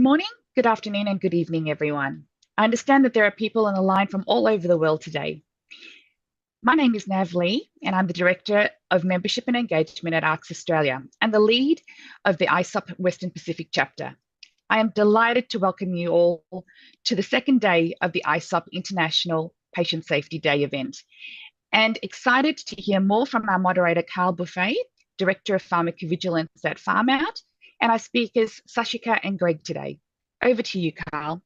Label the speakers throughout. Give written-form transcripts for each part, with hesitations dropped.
Speaker 1: morning, good afternoon, and good evening, everyone. I understand that there are people on the line from all over the world today. My name is Nav Lee, and I'm the Director of Membership and Engagement at ARCS Australia and the lead of the ISoP Western Pacific chapter. I am delighted to welcome you all to the second day of the ISoP International Patient Safety Day event, and excited to hear more from our moderator, Carl Buffet, Director of Pharmacovigilance at PharmOut, and our speakers, Sashika and Greg today. Over to you, Carl.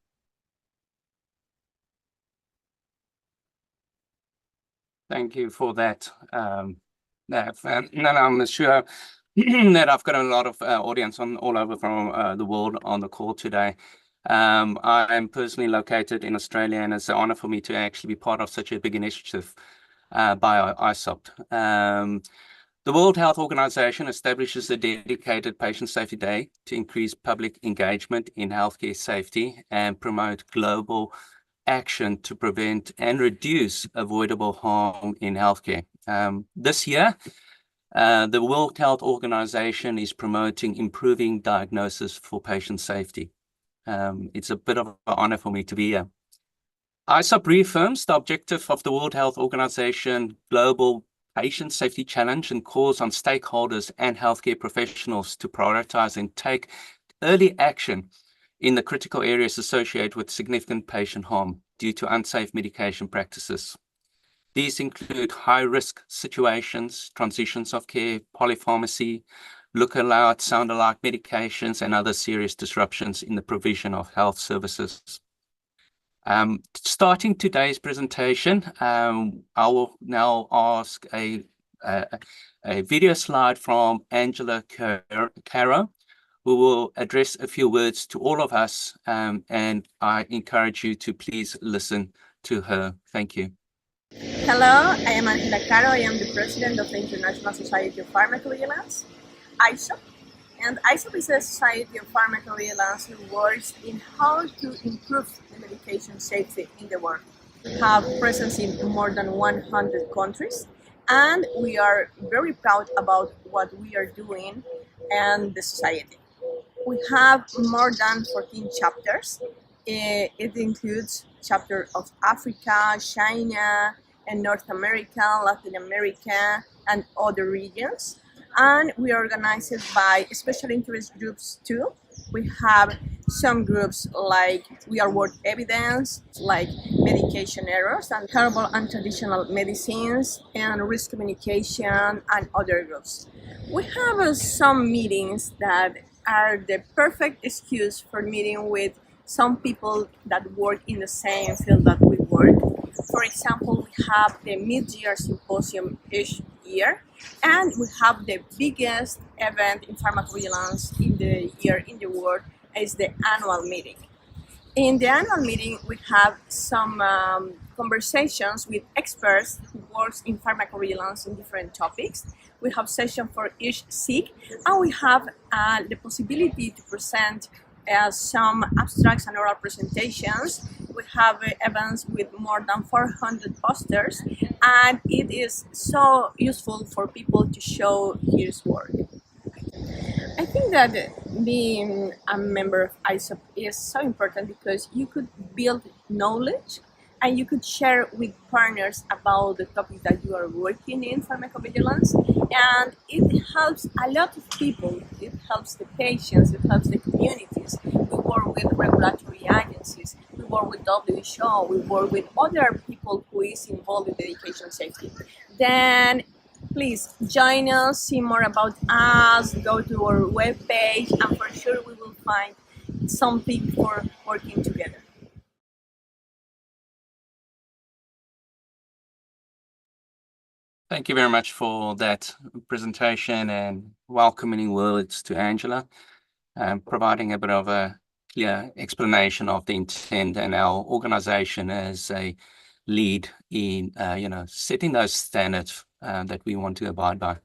Speaker 2: Thank you for that, Nav. And I'm sure that I've got a lot of audience all over from the world on the call today. I am personally located in Australia, and it's an honor for me to actually be part of such a big initiative by ISoP. The World Health Organization establishes a dedicated Patient Safety Day to increase public engagement in healthcare safety and promote global action to prevent and reduce avoidable harm in healthcare. This year, the World Health Organization is promoting improving diagnosis for patient safety. It's a bit of an honor for me to be here. ISoP reaffirms the objective of the World Health Organization Global Patient Safety Challenge and calls on stakeholders and healthcare professionals to prioritize and take early action in the critical areas associated with significant patient harm due to unsafe medication practices. These include high-risk situations, transitions of care, polypharmacy, look-alike, sound-alike medications, and other serious disruptions in the provision of health services. Starting today's presentation, I will now ask a video slide from Angela Caro, who will address a few words to all of us, and I encourage you to please listen to her. Thank you.
Speaker 3: Hello, I am Angela Caro. I am the president of the International Society of Pharmacovigilance, ISoP. And ISoP is a society of pharmacovigilance who works in how to improve the medication safety in the world. We have presence in more than 100 countries, and we are very proud about what we are doing and the society. We have more than 14 chapters. It includes chapters of Africa, China, and North America, Latin America, and other regions. And we are organized by special interest groups too. We have some groups like We Are World Evidence, like medication errors and herbal and traditional medicines, and risk communication, and other groups. We have some meetings that are the perfect excuse for meeting with some people that work in the same field that we work. For example, we have the mid-year symposium each year, and we have the biggest event in pharmacovigilance in the year in the world is the annual meeting. In the annual meeting, we have some conversations with experts who work in pharmacovigilance in different topics. We have sessions for each SIG, and we have the possibility to present some abstracts and oral presentations. We have events with more than 400 posters, and it is so useful for people to show his work. I think that being a member of ISoP is so important because you could build knowledge and you could share with partners about the topic that you are working in pharmacovigilance, and it helps a lot of people. It helps the patients, it helps the communities. We work with regulatory agencies, we work with WHO, we work with other people who is involved in medication safety. Then please join us, see more about us, go to our webpage, and for sure we will find something for working together.
Speaker 2: Thank you very much for that presentation and welcoming words to Angela, providing a bit of a clear explanation of the intent and our organization as a lead in setting those standards that we want to abide by.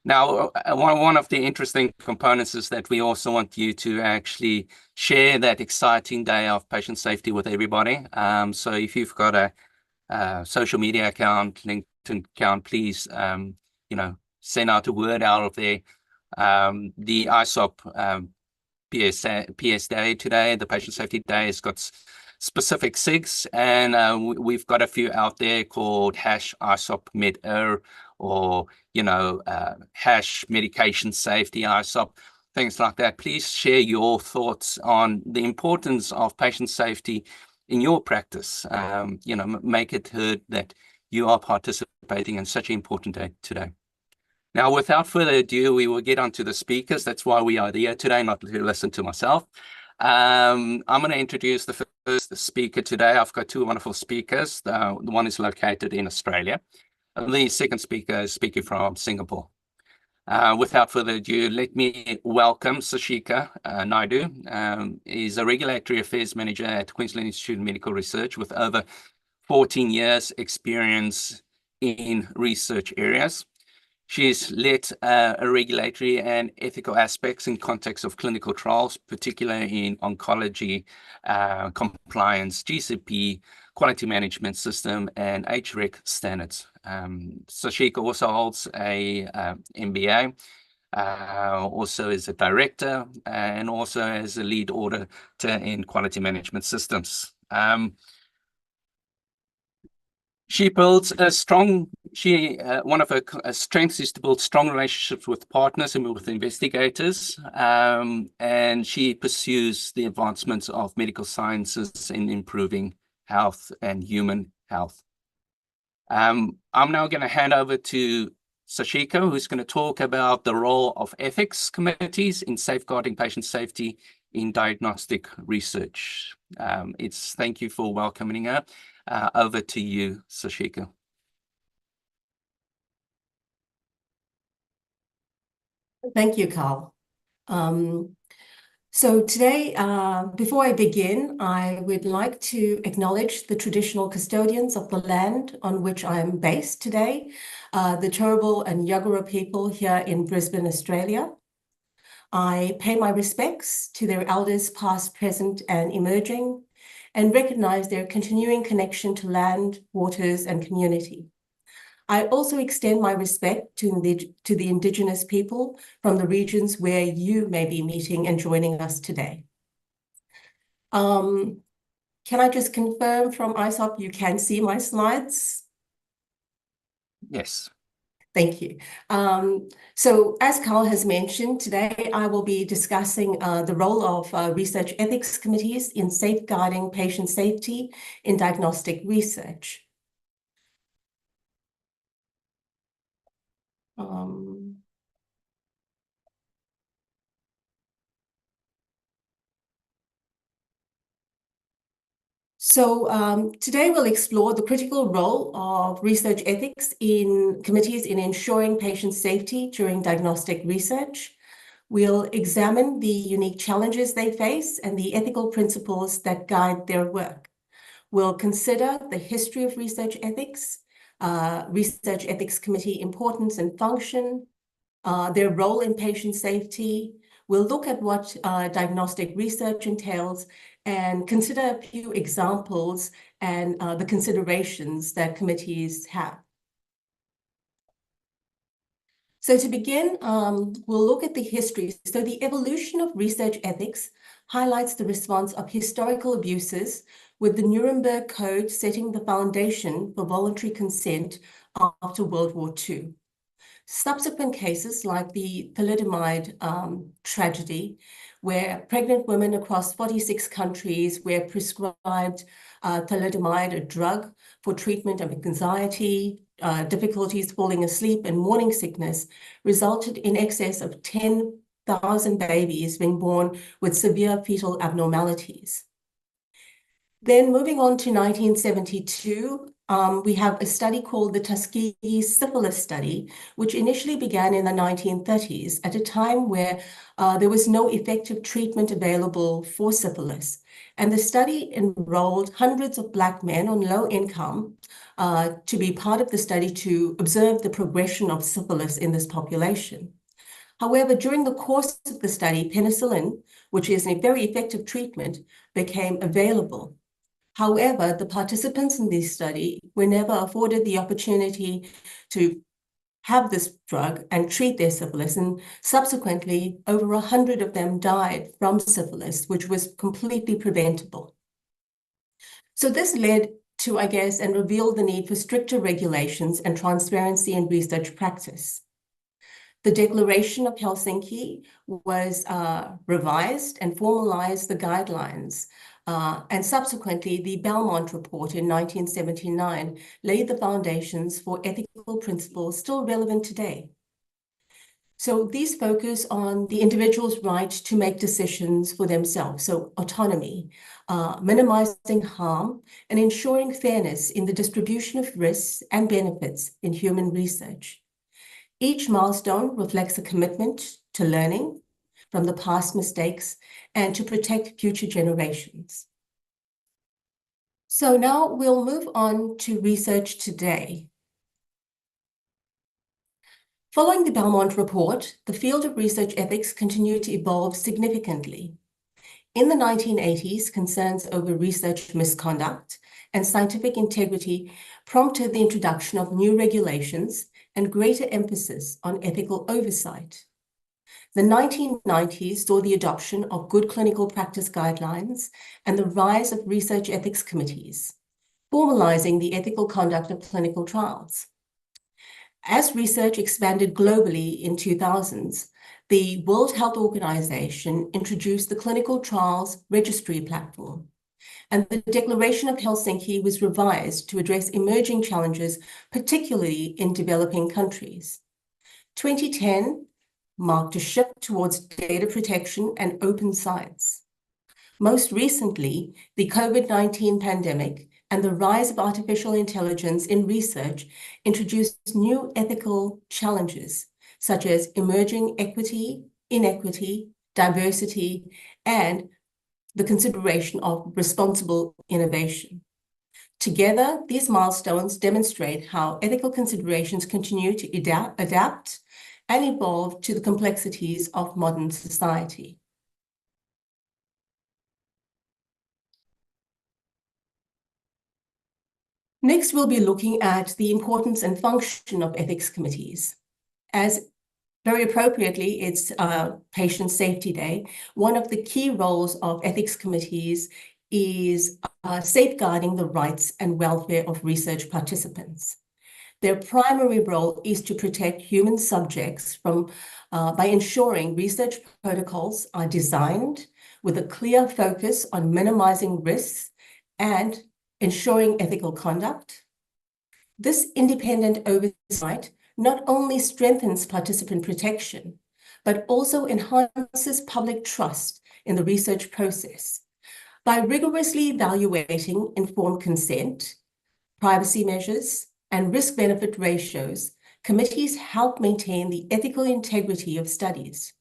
Speaker 2: Now, one of the interesting components is that we also want you to actually share that exciting day of patient safety with everybody. So if you've got a social media account, LinkedIn account, please send out a word out of there. The ISoP PSD today. The Patient Safety Day has got specific SIGs, and we've got a few out there called #ISoP MedER, or hash medication safety ISoP, things like that. Please share your thoughts on the importance of patient safety in your practice. Make it heard that you are participating in such an important day today. Now, without further ado, we will get on to the speakers. That's why we are here today, not to listen to myself. I'm going to introduce the first speaker today. I've got two wonderful speakers. The one is located in Australia. The second speaker is speaking from Singapore. Without further ado, let me welcome Sashika Naidu. He's a Regulatory Affairs Manager at Queensland Institute of Medical Research with over 14 years experience in research areas. She's led regulatory and ethical aspects in context of clinical trials, particularly in oncology, compliance, GCP, quality management system, and HREC standards. Sashika also holds a MBA, also is a director, and also as a lead auditor in quality management systems. She builds a strong, one of her strengths is to build strong relationships with partners and with investigators, and she pursues the advancements of medical sciences in improving health and human health. I'm now going to hand over to Sashika, who's going to talk about the role of ethics committees in safeguarding patient safety in diagnostic research. Thank you for welcoming her. Over to you, Sashika.
Speaker 4: Thank you, Carl. So today, before I begin, I would like to acknowledge the traditional custodians of the land on which I am based today, the Turrbal and Yagara people here in Brisbane, Australia. I pay my respects to their elders past, present, and emerging, and recognize their continuing connection to land, waters, and community. I also extend my respect to the Indigenous people from the regions where you may be meeting and joining us today. Can I just confirm from ISoP you can see my slides?
Speaker 2: Yes.
Speaker 4: Thank you. So as Carl has mentioned, today I will be discussing the role of research ethics committees in safeguarding patient safety in diagnostic research. Today we'll explore the critical role of research ethics in committees in ensuring patient safety during diagnostic research. We'll examine the unique challenges they face and the ethical principles that guide their work. We'll consider the history of research ethics committee importance and function, their role in patient safety. We'll look at what diagnostic research entails and consider a few examples and the considerations that committees have. So to begin, we'll look at the history. So the evolution of research ethics highlights the response of historical abuses, with the Nuremberg Code setting the foundation for voluntary consent after World War II. Subsequent cases like the thalidomide tragedy, where pregnant women across 46 countries were prescribed thalidomide, a drug for treatment of anxiety, difficulties falling asleep, and morning sickness, resulted in excess of 10,000 babies being born with severe fetal abnormalities. Then moving on to 1972, we have a study called the Tuskegee Syphilis Study, which initially began in the 1930s at a time where there was no effective treatment available for syphilis. And the study enrolled hundreds of Black men on low income to be part of the study to observe the progression of syphilis in this population. However, during the course of the study, penicillin, which is a very effective treatment, became available. However, the participants in this study were never afforded the opportunity to have this drug and treat their syphilis, and subsequently over 100 of them died from syphilis, which was completely preventable. So this led to, I guess, and revealed the need for stricter regulations and transparency in research practice. The Declaration of Helsinki was revised and formalized the guidelines, and subsequently the Belmont Report in 1979 laid the foundations for ethical principles still relevant today. So these focus on the individual's right to make decisions for themselves, so autonomy, minimizing harm, and ensuring fairness in the distribution of risks and benefits in human research. Each milestone reflects a commitment to learning from the past mistakes and to protect future generations. So now we'll move on to research today. Following the Belmont Report, the field of research ethics continued to evolve significantly. In the 1980s, concerns over research misconduct and scientific integrity prompted the introduction of new regulations and greater emphasis on ethical oversight. The 1990s saw the adoption of good clinical practice guidelines and the rise of research ethics committees, formalizing the ethical conduct of clinical trials. As research expanded globally in 2000s, the World Health Organization introduced the Clinical Trials Registry Platform, and the Declaration of Helsinki was revised to address emerging challenges, particularly in developing countries. 2010 marked a shift towards data protection and open science. Most recently, the COVID-19 pandemic and the rise of artificial intelligence in research introduced new ethical challenges, such as emerging equity, inequity, diversity, and the consideration of responsible innovation. Together, these milestones demonstrate how ethical considerations continue to adapt and evolve to the complexities of modern society. Next, we'll be looking at the importance and function of ethics committees. As very appropriately, it's Patient Safety Day. One of the key roles of ethics committees is safeguarding the rights and welfare of research participants. Their primary role is to protect human subjects from, by ensuring research protocols are designed with a clear focus on minimizing risks and ensuring ethical conduct. This independent oversight not only strengthens participant protection, but also enhances public trust in the research process. By rigorously evaluating informed consent, privacy measures, and risk-benefit ratios, committees help maintain the ethical integrity of studies.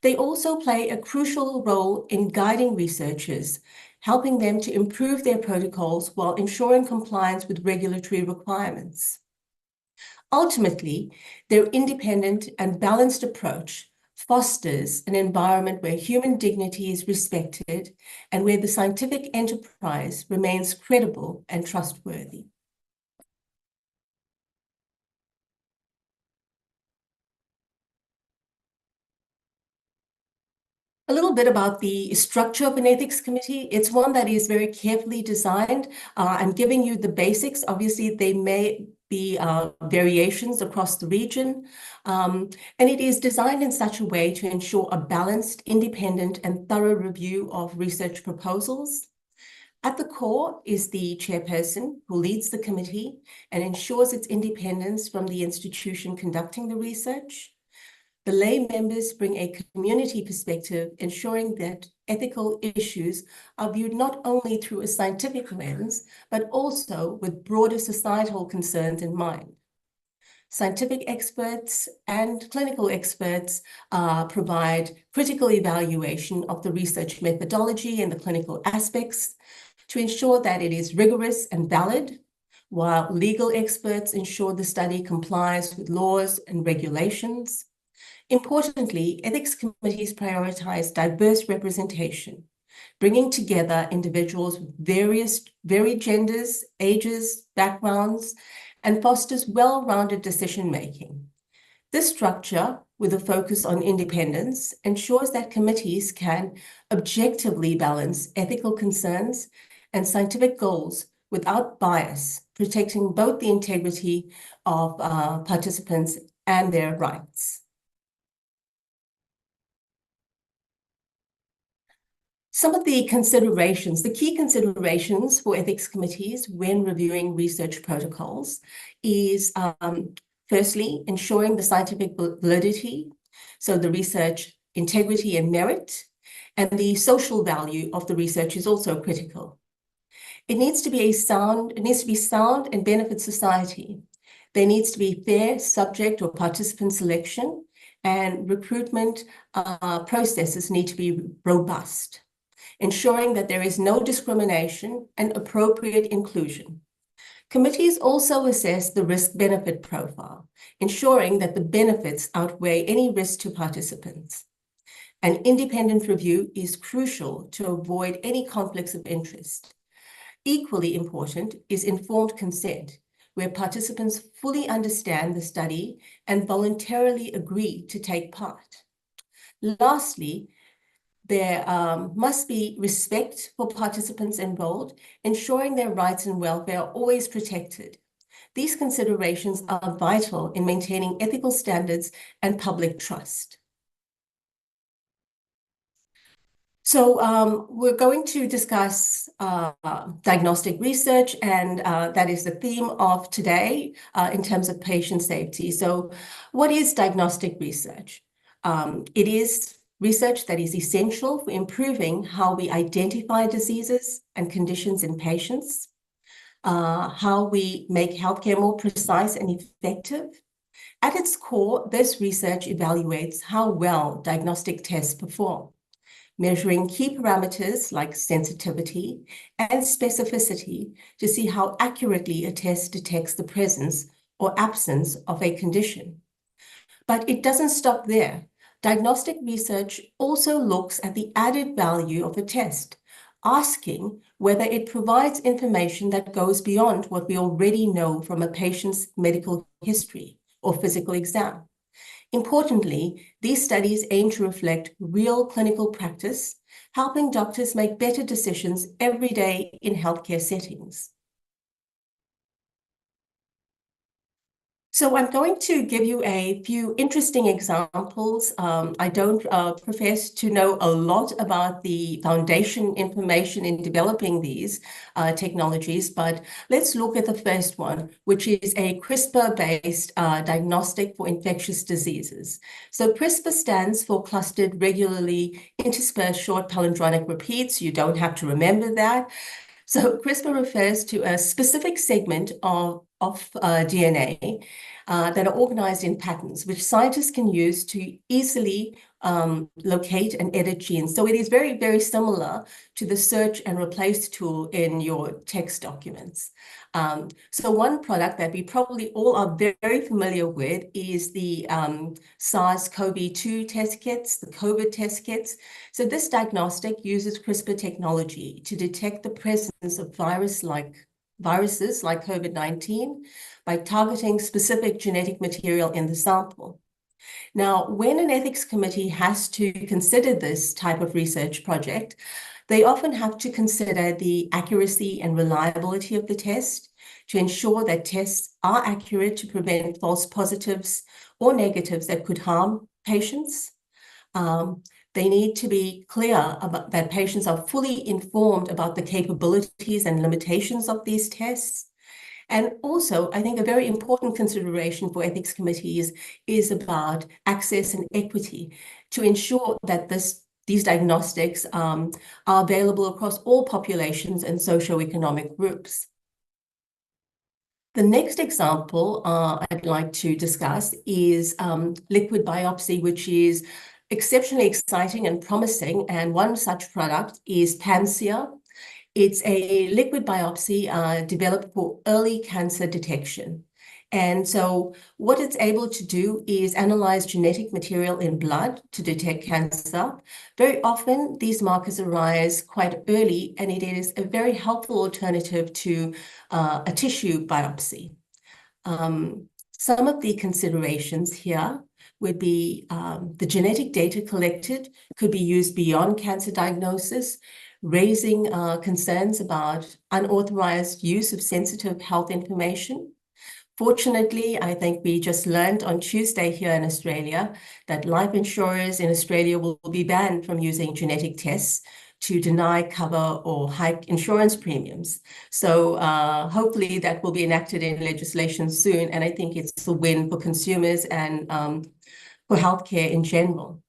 Speaker 4: They also play a crucial role in guiding researchers, helping them to improve their protocols while ensuring compliance with regulatory requirements. Ultimately, their independent and balanced approach fosters an environment where human dignity is respected and where the scientific enterprise remains credible and trustworthy. A little bit about the structure of an ethics committee. It's one that is very carefully designed. I'm giving you the basics. Obviously, they may be variations across the region. And it is designed in such a way to ensure a balanced, independent, and thorough review of research proposals. At the core is the chairperson who leads the committee and ensures its independence from the institution conducting the research. The lay members bring a community perspective, ensuring that ethical issues are viewed not only through a scientific lens, but also with broader societal concerns in mind. Scientific experts and clinical experts provide critical evaluation of the research methodology and the clinical aspects to ensure that it is rigorous and valid, while legal experts ensure the study complies with laws and regulations. Importantly, ethics committees prioritize diverse representation, bringing together individuals with varied genders, ages, backgrounds, and fosters well-rounded decision-making. This structure, with a focus on independence, ensures that committees can objectively balance ethical concerns and scientific goals without bias, protecting both the integrity of participants and their rights. Some of the considerations, the key considerations for ethics committees when reviewing research protocols is firstly, ensuring the scientific validity, so the research integrity and merit, and the social value of the research is also critical. It needs to be sound and benefit society. There needs to be fair subject or participant selection, and recruitment processes need to be robust, ensuring that there is no discrimination and appropriate inclusion. Committees also assess the risk-benefit profile, ensuring that the benefits outweigh any risk to participants. An independent review is crucial to avoid any conflicts of interest. Equally important is informed consent, where participants fully understand the study and voluntarily agree to take part. Lastly, there must be respect for participants enrolled, ensuring their rights and welfare are always protected. These considerations are vital in maintaining ethical standards and public trust. So we're going to discuss diagnostic research, and that is the theme of today in terms of patient safety. So what is diagnostic research? It is research that is essential for improving how we identify diseases and conditions in patients, how we make healthcare more precise and effective. At its core, this research evaluates how well diagnostic tests perform, measuring key parameters like sensitivity and specificity to see how accurately a test detects the presence or absence of a condition. But it doesn't stop there. Diagnostic research also looks at the added value of a test, asking whether it provides information that goes beyond what we already know from a patient's medical history or physical exam. Importantly, these studies aim to reflect real clinical practice, helping doctors make better decisions every day in healthcare settings. So I'm going to give you a few interesting examples. I don't profess to know a lot about the foundation information in developing these technologies, but let's look at the first one, which is a CRISPR-based diagnostic for infectious diseases. So CRISPR stands for clustered regularly interspersed short palindromic repeats. You don't have to remember that. So CRISPR refers to a specific segment of DNA that are organized in patterns, which scientists can use to easily locate and edit genes. So it is very, very similar to the search and replace tool in your text documents. So one product that we probably all are very familiar with is the SARS-CoV-2 test kits, the COVID test kits. So this diagnostic uses CRISPR technology to detect the presence of viruses like COVID-19 by targeting specific genetic material in the sample. Now, when an ethics committee has to consider this type of research project, they often have to consider the accuracy and reliability of the test to ensure that tests are accurate to prevent false positives or negatives that could harm patients. They need to be clear about that patients are fully informed about the capabilities and limitations of these tests. And also, I think a very important consideration for ethics committees is about access and equity to ensure that these diagnostics are available across all populations and socioeconomic groups. The next example I'd like to discuss is liquid biopsy, which is exceptionally exciting and promising. And one such product is Panacea. It's a liquid biopsy developed for early cancer detection. And so what it's able to do is analyze genetic material in blood to detect cancer. Very often, these markers arise quite early, and it is a very helpful alternative to a tissue biopsy. Some of the considerations here would be the genetic data collected could be used beyond cancer diagnosis, raising concerns about unauthorized use of sensitive health information. Fortunately, I think we just learned on Tuesday here in Australia that life insurers in Australia will be banned from using genetic tests to deny cover or hike insurance premiums. So hopefully that will be enacted in legislation soon. And I think it's a win for consumers and for healthcare in general.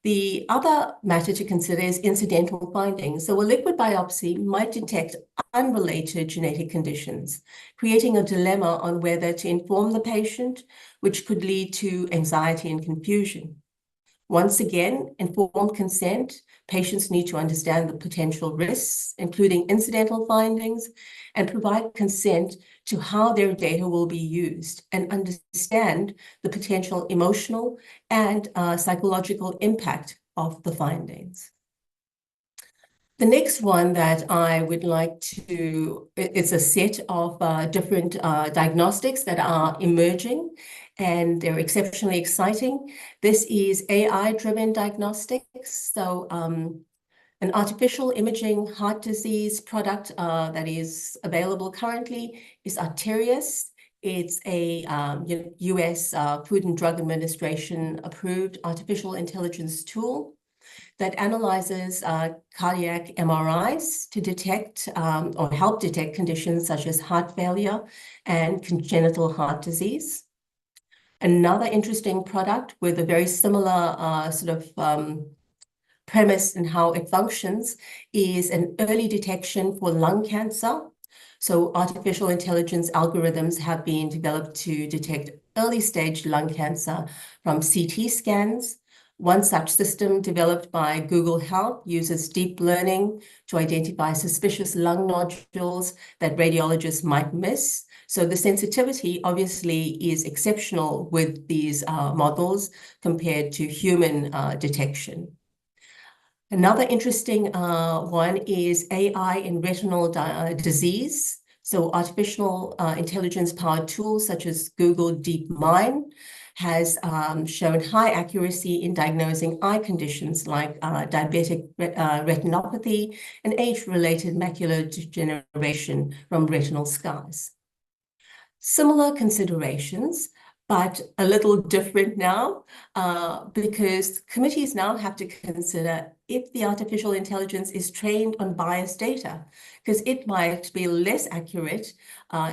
Speaker 4: The other matter to consider is incidental findings. So a liquid biopsy might detect unrelated genetic conditions, creating a dilemma on whether to inform the patient, which could lead to anxiety and confusion. Once again, informed consent, patients need to understand the potential risks, including incidental findings, and provide consent to how their data will be used and understand the potential emotional and psychological impact of the findings. The next one that I would like to, it's a set of different diagnostics that are emerging, and they're exceptionally exciting. This is AI-driven diagnostics. So an artificial imaging heart disease product that is available currently is Arterius. It's a US Food and Drug Administration approved artificial intelligence tool that analyzes cardiac MRIs to detect or help detect conditions such as heart failure and congenital heart disease. Another interesting product with a very similar premise in how it functions is an early detection for lung cancer. So artificial intelligence algorithms have been developed to detect early stage lung cancer from CT scans. One such system developed by Google Health uses deep learning to identify suspicious lung nodules that radiologists might miss. So the sensitivity obviously is exceptional with these models compared to human detection. Another interesting one is AI in retinal disease. So artificial intelligence-powered tools such as Google DeepMind has shown high accuracy in diagnosing eye conditions like diabetic retinopathy and age-related macular degeneration from retinal scars. Similar considerations, but a little different now, because committees now have to consider if the artificial intelligence is trained on biased data, because it might be less accurate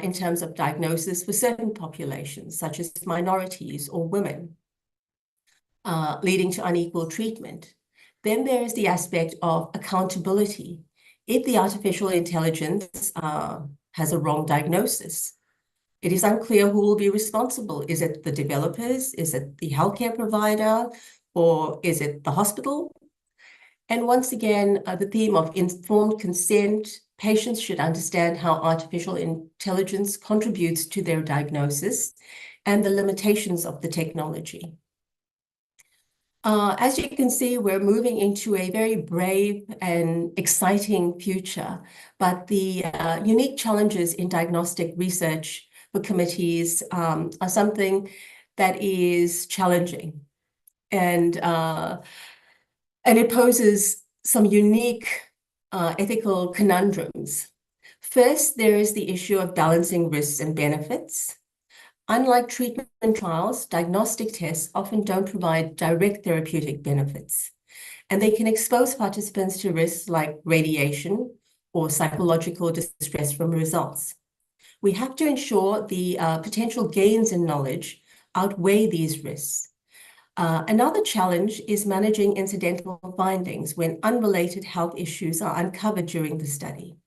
Speaker 4: in terms of diagnosis for certain populations, such as minorities or women, leading to unequal treatment. Then there is the aspect of accountability. If the artificial intelligence has a wrong diagnosis, it is unclear who will be responsible. Is it the developers? Is it the healthcare provider? Or is it the hospital? And once again, the theme of informed consent, patients should understand how artificial intelligence contributes to their diagnosis and the limitations of the technology. As you can see, we're moving into a very brave and exciting future, but the unique challenges in diagnostic research for committees are something that is challenging, and it poses some unique ethical conundrums. First, there is the issue of balancing risks and benefits. Unlike treatment trials, diagnostic tests often don't provide direct therapeutic benefits, and they can expose participants to risks like radiation or psychological distress from results. We have to ensure the potential gains in knowledge outweigh these risks. Another challenge is managing incidental findings when unrelated health issues are uncovered during the study.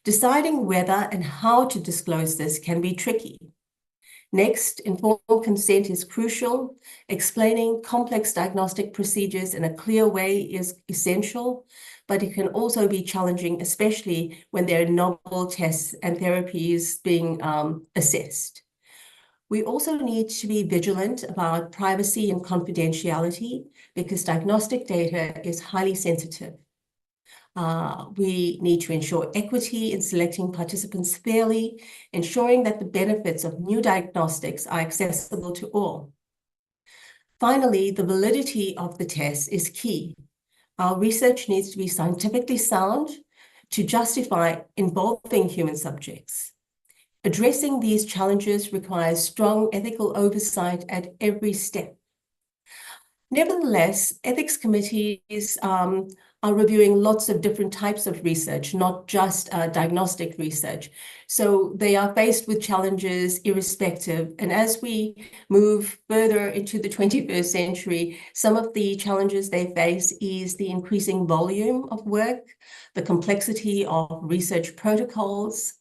Speaker 4: Deciding whether and how to disclose this can be tricky. Next, informed consent is crucial. Explaining complex diagnostic procedures in a clear way is essential, but it can also be challenging, especially when there are novel tests and therapies being assessed. We also need to be vigilant about privacy and confidentiality because diagnostic data is highly sensitive. We need to ensure equity in selecting participants fairly, ensuring that the benefits of new diagnostics are accessible to all. Finally, the validity of the test is key. Our research needs to be scientifically sound to justify involving human subjects. Addressing these challenges requires strong ethical oversight at every step. Nevertheless, ethics committees are reviewing lots of different types of research, not just diagnostic research. So they are faced with challenges irrespective. And as we move further into the 21st century, some of the challenges they face is the increasing volume of work, the complexity of research protocols,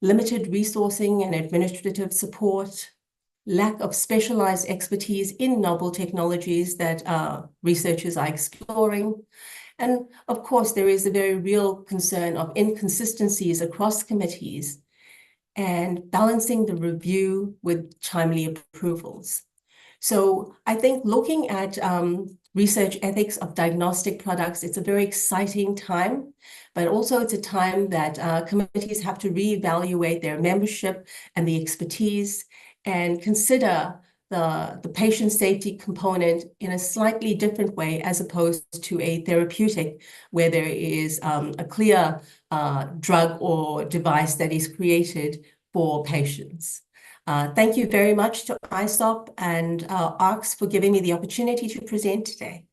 Speaker 4: limited resourcing and administrative support, lack of specialized expertise in novel technologies that researchers are exploring. And of course, there is a very real concern of inconsistencies across committees and balancing the review with timely approvals. So I think looking at research ethics of diagnostic products, it's a very exciting time, but also it's a time that committees have to reevaluate their membership and the expertise and consider the patient safety component in a slightly different way as opposed to a therapeutic where there is a clear drug or device that is created for patients. Thank you very much to ISoP and ARCS for giving me the opportunity to present today.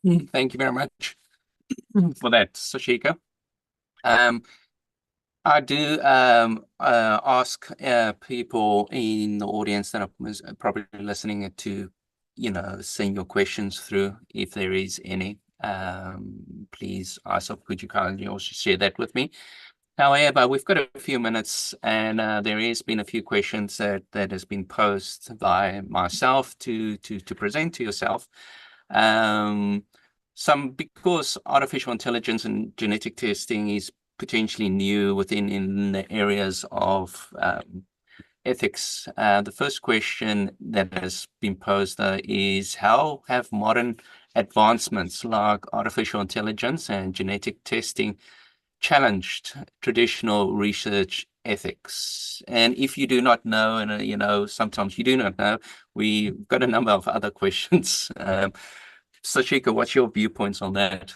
Speaker 2: Thank you very much for that, Sashika. I do ask people in the audience that are probably listening to, send your questions through if there is any. Please, ISoP, could you kindly also share that with me? However, we've got a few minutes, and there has been a few questions that has been posed by myself to present to yourself. Because artificial intelligence and genetic testing is potentially new in the areas of ethics. The first question that has been posed is, how have modern advancements like artificial intelligence and genetic testing challenged traditional research ethics? And if you do not know, and sometimes you do not know, we've got a number of other questions. Sashika, what's your viewpoints on that?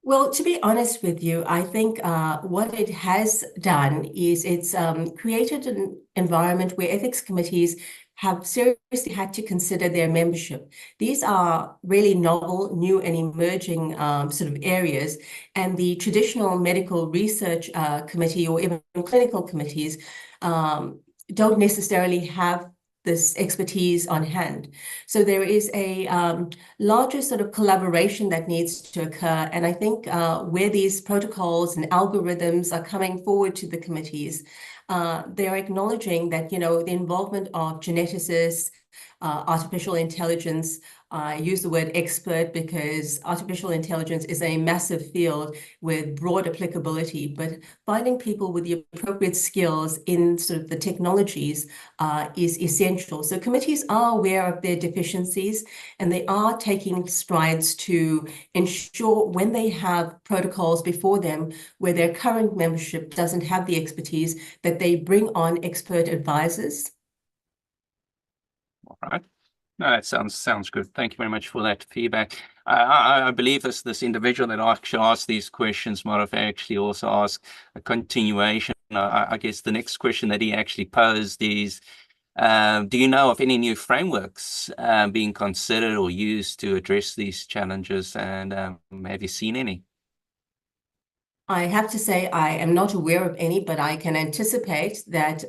Speaker 4: Well, to be honest with you, I think what it has done is it's created an environment where ethics committees have seriously had to consider their membership. These are really novel, new and emerging sort of areas, and the traditional medical research committee or even clinical committees don't necessarily have this expertise on hand. So there is a larger sort of collaboration that needs to occur. And I think where these protocols and algorithms are coming forward to the committees, they're acknowledging that, the involvement of geneticists, artificial intelligence. I use the word expert because artificial intelligence is a massive field with broad applicability, but finding people with the appropriate skills in sort of the technologies is essential. So committees are aware of their deficiencies, and they are taking strides to ensure when they have protocols before them where their current membership doesn't have the expertise, that they bring on expert advisors.
Speaker 2: All right. No, that sounds good. Thank you very much for that feedback. I believe this individual that actually asked these questions might have actually also asked a continuation. I guess the next question that he actually posed is, do you know of any new frameworks being considered or used to address these challenges, and have you seen any?
Speaker 4: I have to say I am not aware of any, but I can anticipate that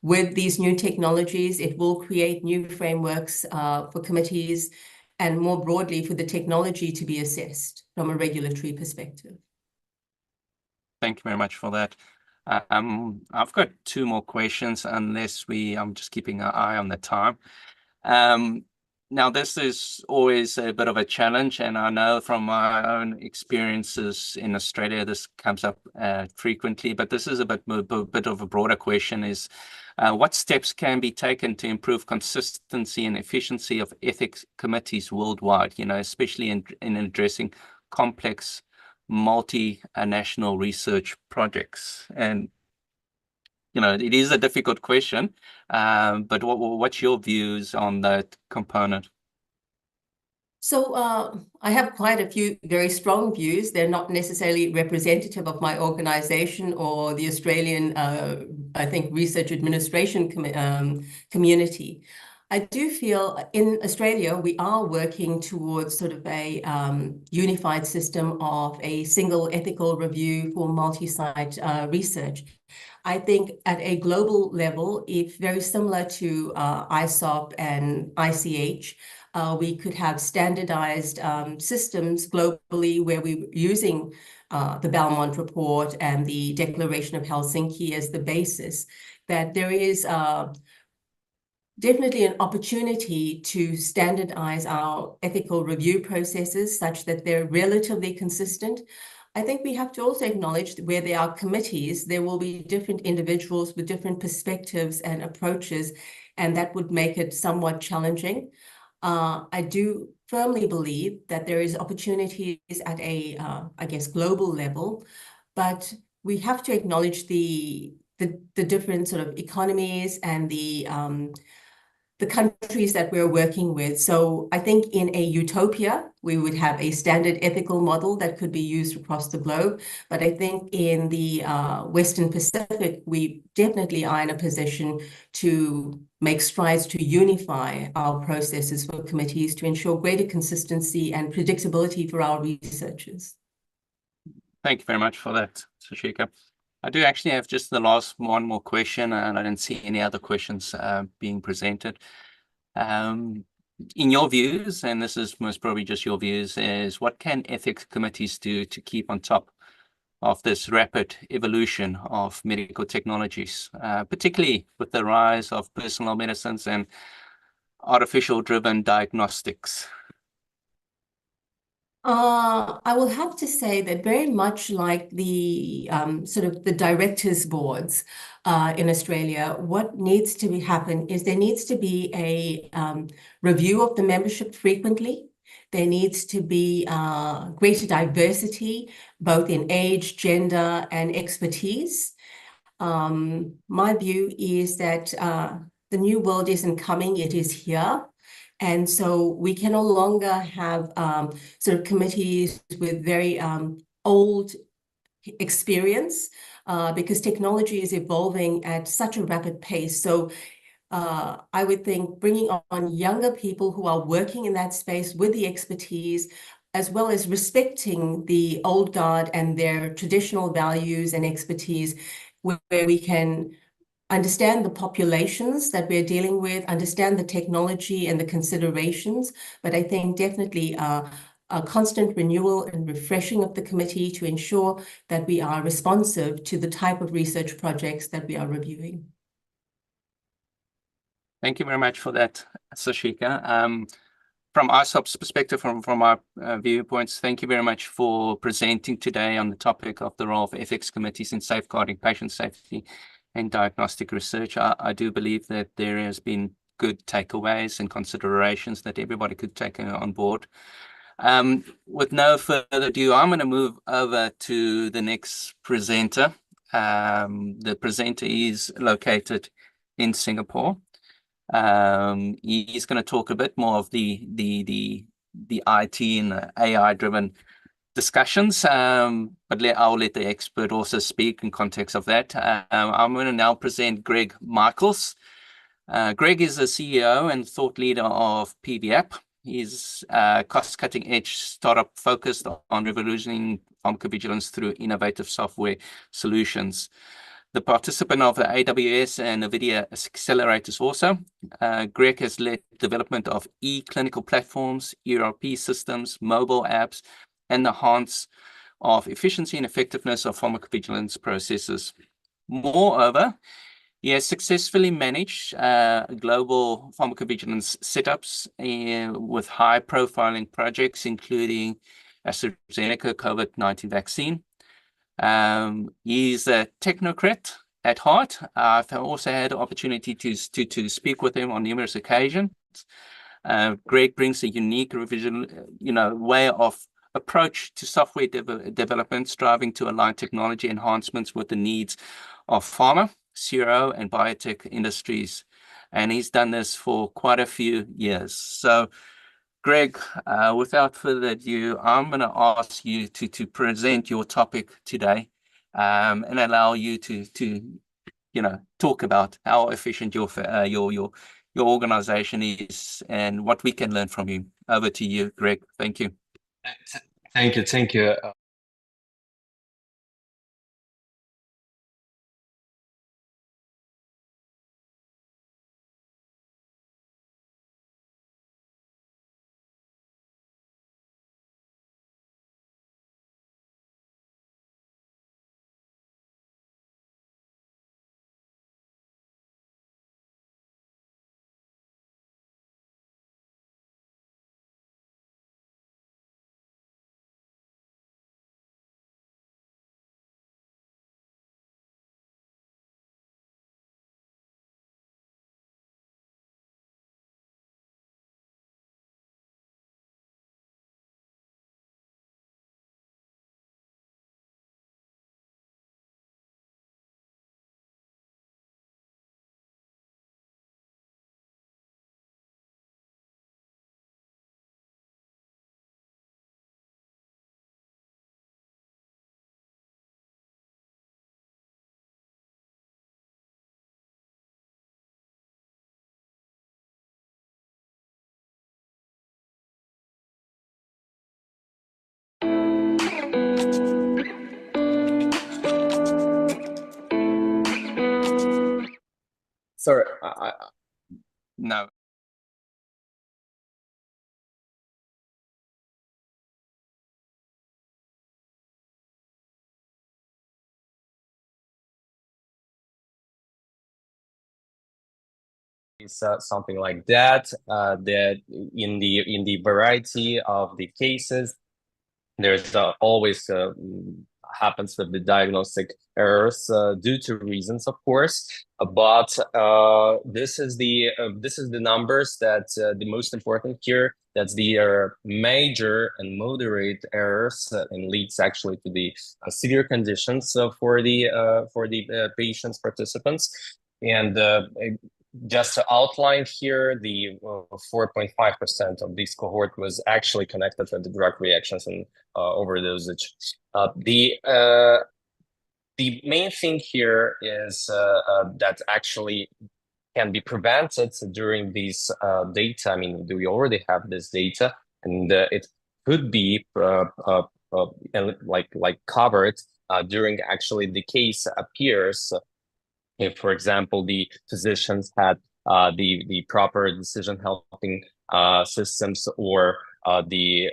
Speaker 4: with these new technologies, it will create new frameworks for committees and more broadly for the technology to be assessed from a regulatory perspective.
Speaker 2: Thank you very much for that. I've got two more questions, I'm just keeping an eye on the time. Now, this is always a bit of a challenge, and I know from my own experiences in Australia, this comes up frequently, but this is a bit of a broader question is, what steps can be taken to improve consistency and efficiency of ethics committees worldwide, especially in addressing complex multinational research projects? And it is a difficult question, but what's your views on that component?
Speaker 4: So I have quite a few very strong views. They're not necessarily representative of my organization or the Australian, I think, research administration community. I do feel in Australia, we are working towards sort of a unified system of a single ethical review for multi-site research. I think at a global level, if very similar to ISoP and ICH, we could have standardized systems globally where we're using the Belmont Report and the Declaration of Helsinki as the basis, that there is definitely an opportunity to standardize our ethical review processes such that they're relatively consistent. I think we have to also acknowledge that where there are committees, there will be different individuals with different perspectives and approaches, and that would make it somewhat challenging. I do firmly believe that there is opportunities at a, I guess, global level, but we have to acknowledge the different sort of economies and the countries that we're working with. So I think in a utopia, we would have a standard ethical model that could be used across the globe. But I think in the Western Pacific, we definitely are in a position to make strides to unify our processes for committees to ensure greater consistency and predictability for our researchers.
Speaker 2: Thank you very much for that, Sashika. I do actually have just the last one more question, and I didn't see any other questions being presented. In your views, and this is most probably just your views, is what can ethics committees do to keep on top of this rapid evolution of medical technologies, particularly with the rise of personal medicines and artificial-driven diagnostics?
Speaker 4: I will have to say that very much like the sort of the directors' boards in Australia, what needs to happen is there needs to be a review of the membership frequently. There needs to be greater diversity, both in age, gender, and expertise. My view is that the new world isn't coming, it is here. And so we can no longer have sort of committees with very old experience because technology is evolving at such a rapid pace. So I would think bringing on younger people who are working in that space with the expertise, as well as respecting the old guard and their traditional values and expertise, where we can understand the populations that we're dealing with, understand the technology and the considerations, but I think definitely a constant renewal and refreshing of the committee to ensure that we are responsive to the type of research projects that we are reviewing.
Speaker 2: Thank you very much for that, Sashika. From ISoP's perspective, from our viewpoints, thank you very much for presenting today on the topic of the role of ethics committees in safeguarding patient safety and diagnostic research. I do believe that there has been good takeaways and considerations that everybody could take on board. With no further ado, I'm going to move over to the next presenter. The presenter is located in Singapore. He's going to talk a bit more of the IT and AI-driven discussions, but I'll let the expert also speak in context of that. I'm going to now present Greg Michaels. Greg is the CEO and thought leader of PVApp. He's a cost-cutting edge startup focused on revolutionizing pharmacovigilance through innovative software solutions. The participant of the AWS and NVIDIA accelerators also. Greg has led development of e-clinical platforms, ERP systems, mobile apps, and the enhance of efficiency and effectiveness of pharmacovigilance processes. Moreover, He has successfully managed global pharmacovigilance setups with high-profiling projects, including AstraZeneca COVID-19 vaccine. He's a technocrat at heart. I've also had the opportunity to speak with him on numerous occasions. Greg brings a unique revision, way of approach to software development, striving to align technology enhancements with the needs of pharma, CRO, and biotech industries. And he's done this for quite a few years. So, Greg, without further ado, I'm going to ask you to present your topic today, and allow you to talk about how efficient your organization is and what we can learn from you. Over to you, Greg. Thank you.
Speaker 5: Thank you. Sorry,
Speaker 2: No.
Speaker 5: It's something like that. That in the variety of the cases, there's always happens with the diagnostic errors due to reasons, of course. But this is the numbers that the most important here. That's the major and moderate errors and leads actually to the severe conditions for the patients participants. And just to outline here, the 4.5% of this cohort was actually connected with the drug reactions and overdosage. The main thing here is that actually can be prevented during these data. I mean, we already have this data, and it could be covered during actually the case appears. If, for example, the physicians had the proper decision helping systems, or the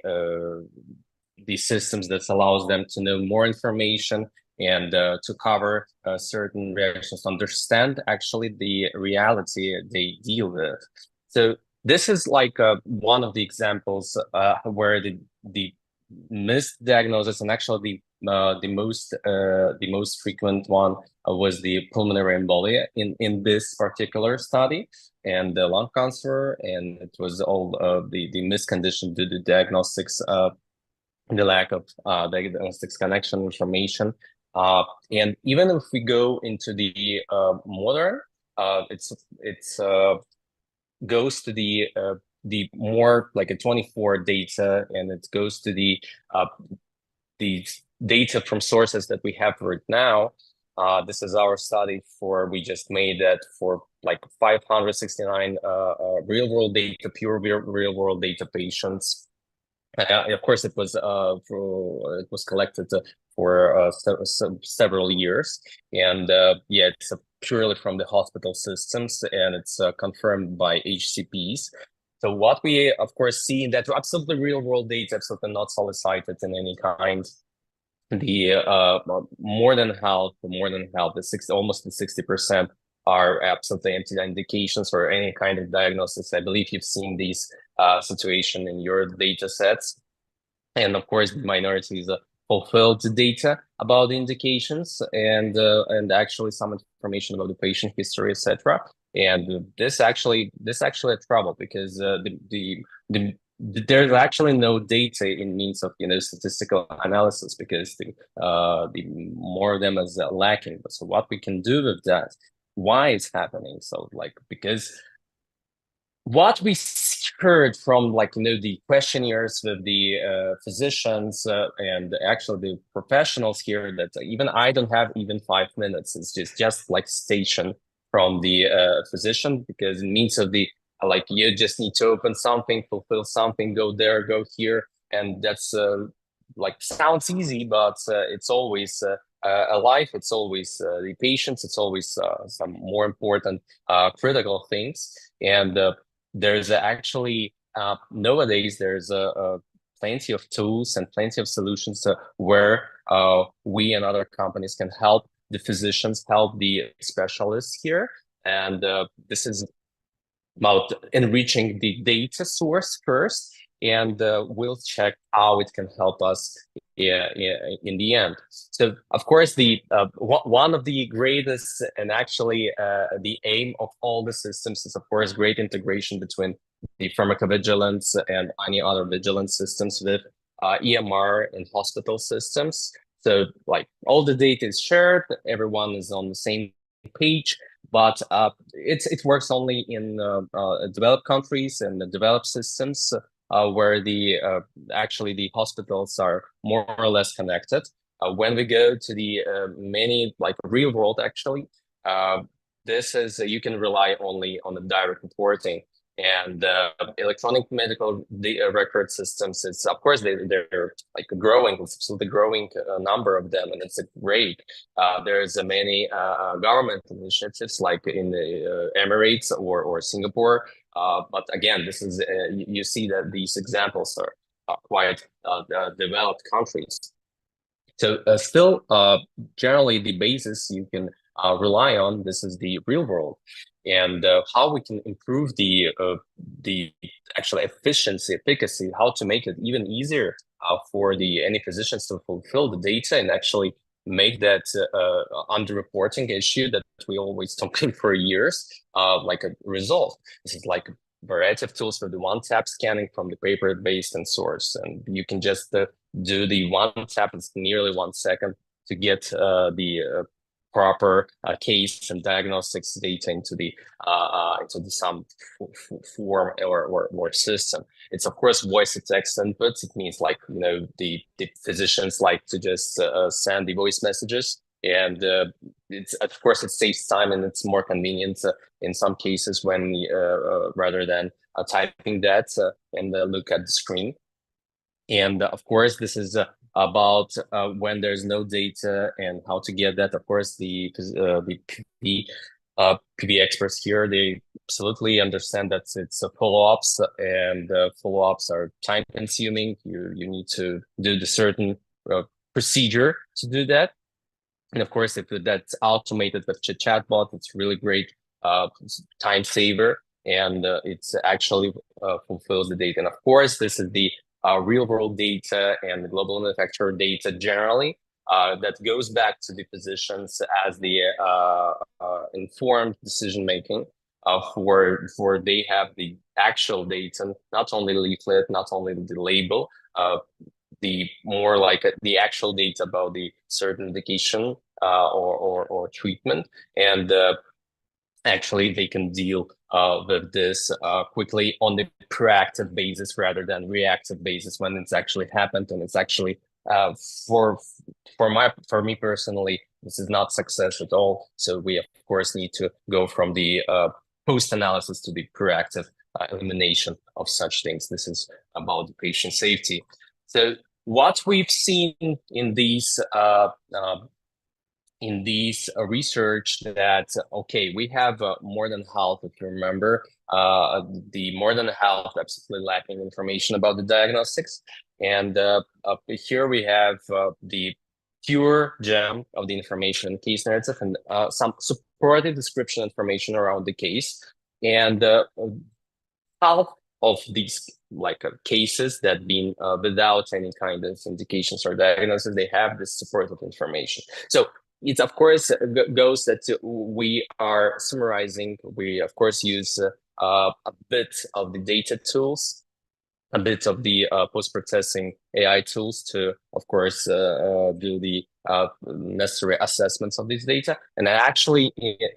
Speaker 5: systems that allows them to know more information and to cover certain reactions, understand actually the reality they deal with. So this is like one of the examples where the misdiagnosis, and actually the most frequent one was the pulmonary embolia in this particular study, and the lung cancer, and it was all the miscondition due to diagnostics, the lack of diagnostics connection information. And even if we go into the modern, it's goes to the more like a 24 data, and it goes to the data from sources that we have right now. This is our study we just made that for like 569 real world data, pure real world data patients. Of course, it was collected for several years, and it's purely from the hospital systems, and it's confirmed by HCPs. So what we, of course, see in that absolutely real world data, absolutely not solicited in any kind. The more than half, almost 60% are absolutely empty indications for any kind of diagnosis. I believe you've seen these situation in your data sets. And of course, the minorities fulfilled the data about the indications and actually some information about the patient history, etc. And this actually a trouble because there's actually no data in means of statistical analysis because the more of them is lacking. So what we can do with that? Why it's happening? So because what we heard from the questionnaires with the physicians and actually the professionals here that even I don't have even 5 minutes. It's just like station from the physician because it means of the you just need to open something, fulfill something, go there, go here, and that's sounds easy, but it's always a life. It's always the patients. It's always some more important critical things and. There's actually nowadays there's plenty of tools and plenty of solutions where we and other companies can help the physicians, help the specialists here. And this is about enriching the data source first, and we'll check how it can help us in the end. So, of course, the one of the greatest and actually the aim of all the systems is, of course, great integration between the pharmacovigilance and any other vigilance systems with EMR and hospital systems. So, all the data is shared, everyone is on the same page. But it works only in developed countries and the developed systems where the actually the hospitals are more or less connected. When we go to the many real world, actually, this is you can rely only on the direct reporting and electronic medical record systems. It's of course they're growing. It's absolutely growing number of them, and it's great. There's many government initiatives like in the Emirates or Singapore. But again, this is you see that these examples are quite developed countries. So still, generally, the basis you can rely on this is the real world, and how we can improve the actual efficacy, how to make it even easier for any physicians to fulfill the data and actually make that underreporting issue that we always talking for years a result. This is a variety of tools for the one-tap scanning from the paper-based and source, and you can just do the one tap. It's nearly 1 second to get the proper case and diagnostics data into some form or system. It's of course voice to text inputs. It means the physicians like to just send the voice messages, and it's of course it saves time and it's more convenient in some cases when rather than typing that and look at the screen. And of course, this is about when there's no data and how to get that. Of course, the PV experts here, they absolutely understand that it's follow-ups, and follow-ups are time-consuming. You need to do the certain procedure to do that. And of course, if that's automated with chatbot, it's really great time saver, and it's actually fulfills the data. And of course, this is the real world data and the global manufacturer data generally that goes back to the physicians as the informed decision making for they have the actual data, not only leaflet, not only the label, the more the actual data about the certain indication or treatment, and actually they can deal with this quickly on the proactive basis rather than reactive basis when it's actually happened. And it's actually for me personally, this is not success at all. So we of course need to go from the post analysis to the proactive elimination of such things. This is about the patient safety. So what we've seen in these research that, okay, we have more than half, if you remember, the more than half absolutely lacking information about the diagnostics. And here we have the pure gem of the information case narrative and some supportive description information around the case. And half of these cases that been without any kind of indications or diagnosis, they have this supportive information. So it of course goes that we are summarizing. We of course use a bit of the data tools, a bit of the post-processing AI tools to, of course, do the necessary assessments of this data, and I actually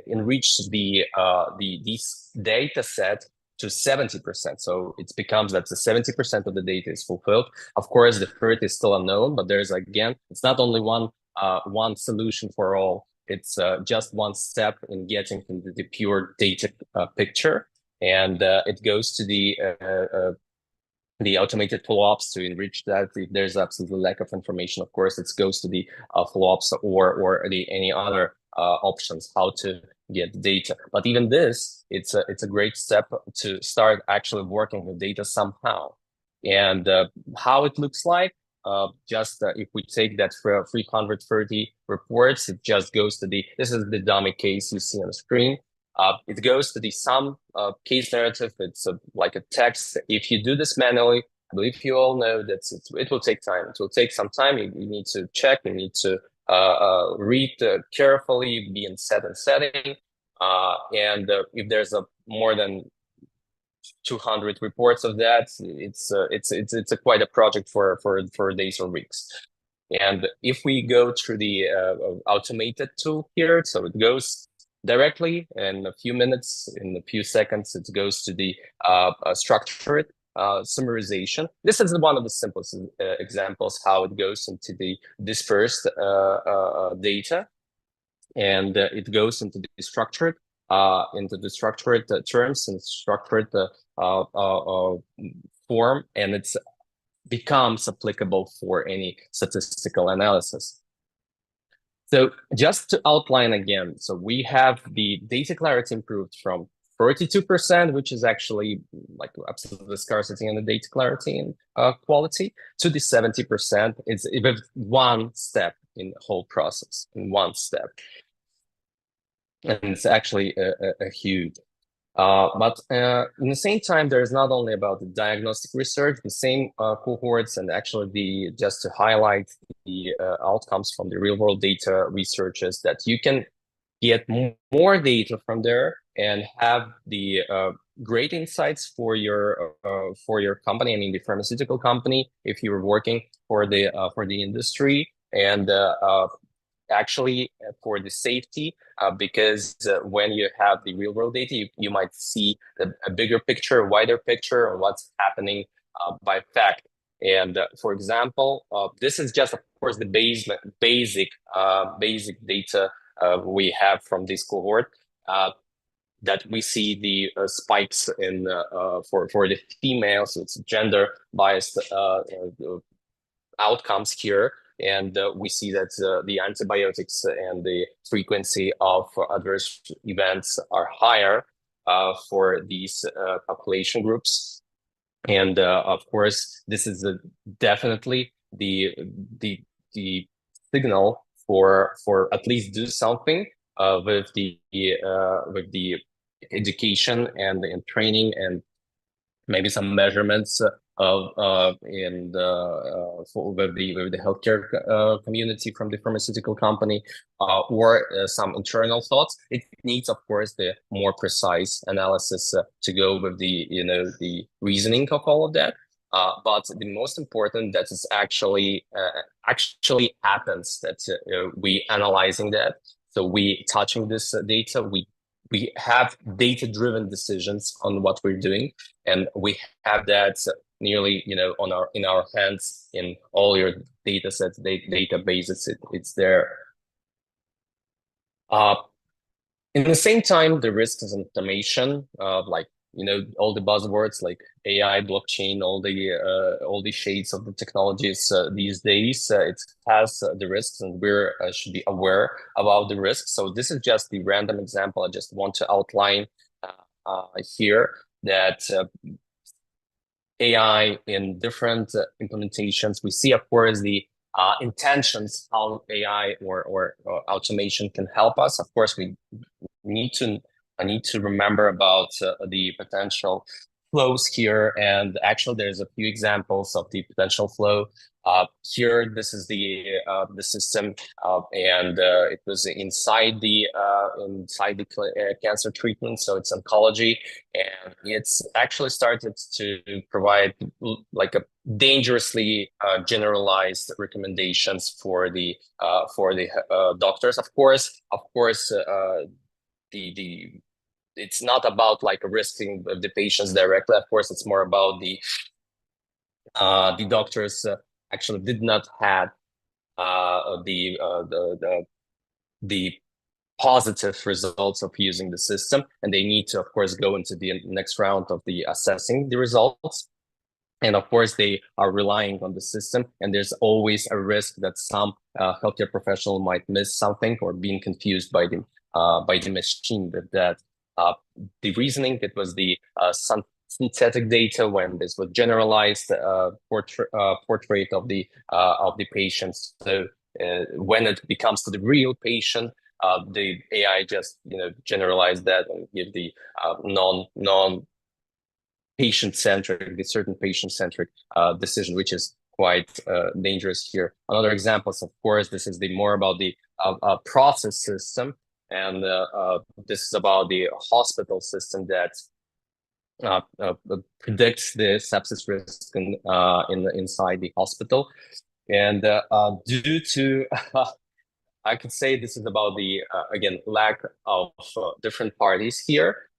Speaker 5: enrich this data set to 70%. So it becomes that the 70% of the data is fulfilled. Of course, the 30 is still unknown, but there's again, it's not only one solution for all. It's just one step in getting into the pure data picture, and it goes to the automated follow-ups to enrich that. If there's absolutely lack of information, of course, it goes to the follow-ups or any other options how to get the data. But even this, it's a great step to start actually working with data somehow. And how it looks like, if we take that for 330 reports, it just goes to this is the dummy case you see on the screen. It goes to the sum case narrative. It's like a text. If you do this manually, I believe you all know that it will take time. It will take some time. You need to check. You need to read carefully, be in setting. And if there's more than 200 reports of that, it's quite a project for days or weeks. And if we go through the automated tool here, so it goes directly in a few minutes, in a few seconds, it goes to the structured summarization. This is one of the simplest examples how it goes into the dispersed data, and it goes into the structured terms and structured form, and it becomes applicable for any statistical analysis. So just to outline again, so we have the data clarity improved from 42%, which is actually like absolute scarcity in the data clarity and quality, to the 70%. It's with one step in the whole process, in one step. And it's actually a huge. But in the same time, there is not only about the diagnostic research, the same cohorts, and actually just to highlight the outcomes from the real world data researches, that you can get more data from there and have the great insights for your company. I mean, the pharmaceutical company, if you're working for the industry, and actually for the safety, because when you have the real world data, you might see a bigger picture, a wider picture of what's happening by fact. And for example, this is just, of course, the basic data we have from this cohort, that we see the spikes in for the females. It's gender biased outcomes here. And we see that the antibiotics and the frequency of adverse events are higher for these population groups. And of course, this is definitely the signal for at least do something with the education and training, and maybe some measurements with the healthcare community from the pharmaceutical company, or some internal thoughts. It needs, of course, the more precise analysis to go with the reasoning of all of that. But the most important that is actually happens that we analyzing that. So we touching this data, we have data-driven decisions on what we're doing, and we have that nearly in our hands in all your data sets, databases. It's there. In the same time, the risks and automation, all the buzzwords like AI, blockchain, all the shades of the technologies these days, it has the risks, and we should be aware about the risks. So this is just the random example I just want to outline here, that AI in different implementations. We see, of course, the intentions how AI or automation can help us. Of course, we need to remember about the potential flows here, and actually there's a few examples of the potential flow. Here, this is the system, and it was inside the cancer treatment, so it's oncology, and it's actually started to provide like a dangerously generalized recommendations for the doctors. Of course, it's not about like risking the patients directly. Of course, it's more about the doctors actually did not have the positive results of using the system, and they need to, of course, go into the next round of the assessing the results. And of course, they are relying on the system, and there's always a risk that some healthcare professional might miss something or being confused by the machine. That the reasoning, it was the synthetic data when this was generalized portrait of the patients. So when it becomes to the real patient, the AI just generalize that and give the non patient-centric, the certain patient-centric decision, which is quite dangerous here. Another example is, of course, this is the more about the process system, and this is about the hospital system that predicts the sepsis risk inside the hospital. And due to I could say this is about the again lack of different parties here.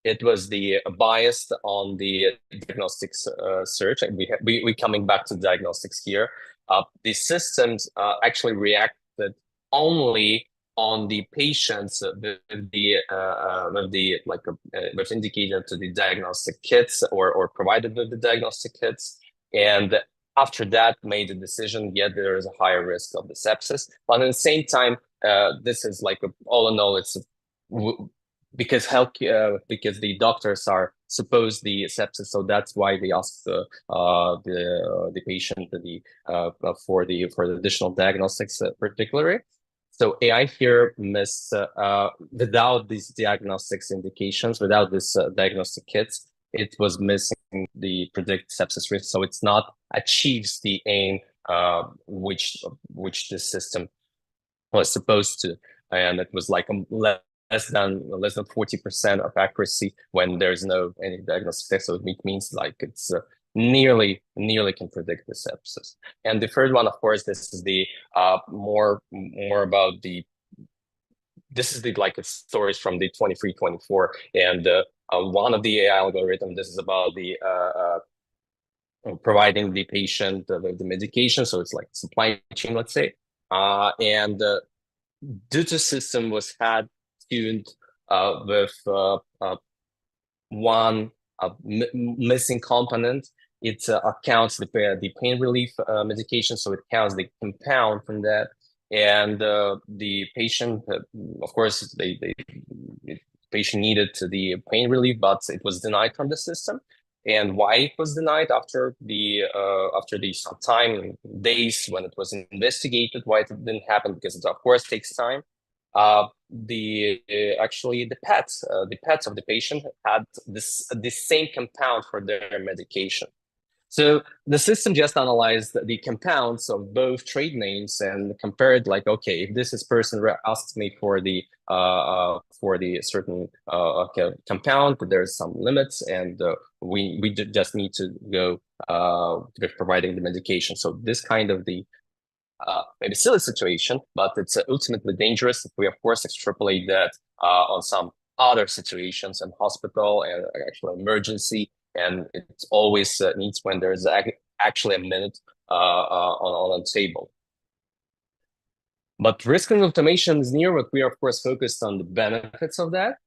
Speaker 5: It was the bias on the diagnostics search, and we coming back to diagnostics here. The systems actually reacted only on the patients with indicated to the diagnostic kits or provided with the diagnostic kits, and after that made a decision, yet there is a higher risk of the sepsis. But at the same time, this is like all in all, it's because because the doctors are supposed the sepsis, so that's why they ask the patient for the additional diagnostics particularly. So AI here missed without these diagnostics indications, without this diagnostic kits, it was missing the predict sepsis risk. So it's not achieves the aim which the system was supposed to, and it was like less than 40% of accuracy when there's no any diagnostic test. So it means like it's nearly can predict the sepsis. And the third one, of course, this is the more about the like it's stories from the 23-24, and one of the AI algorithm. This is about the providing the patient with the medication, so it's like supply chain, let's say, and due to system was had tuned with one missing component. It accounts the pain relief medication, so it counts the compound from that, and the patient, of course, the patient needed the pain relief, but it was denied from the system. And why it was denied after the some time, days when it was investigated, why it didn't happen, because it of course takes time. Actually the pets of the patient had the same compound for their medication. So the system just analyzed the compounds of both trade names and compared, like, okay, if this person asks me for the certain compound, there's some limits, and we just need to go with providing the medication. So this kind of the maybe silly situation, but it's ultimately dangerous if we, of course, extrapolate that on some other situations in hospital and actual emergency. And it always needs when there's actually a minute on the table. But risk and automation is near, but we are, of course, focused on the benefits of that.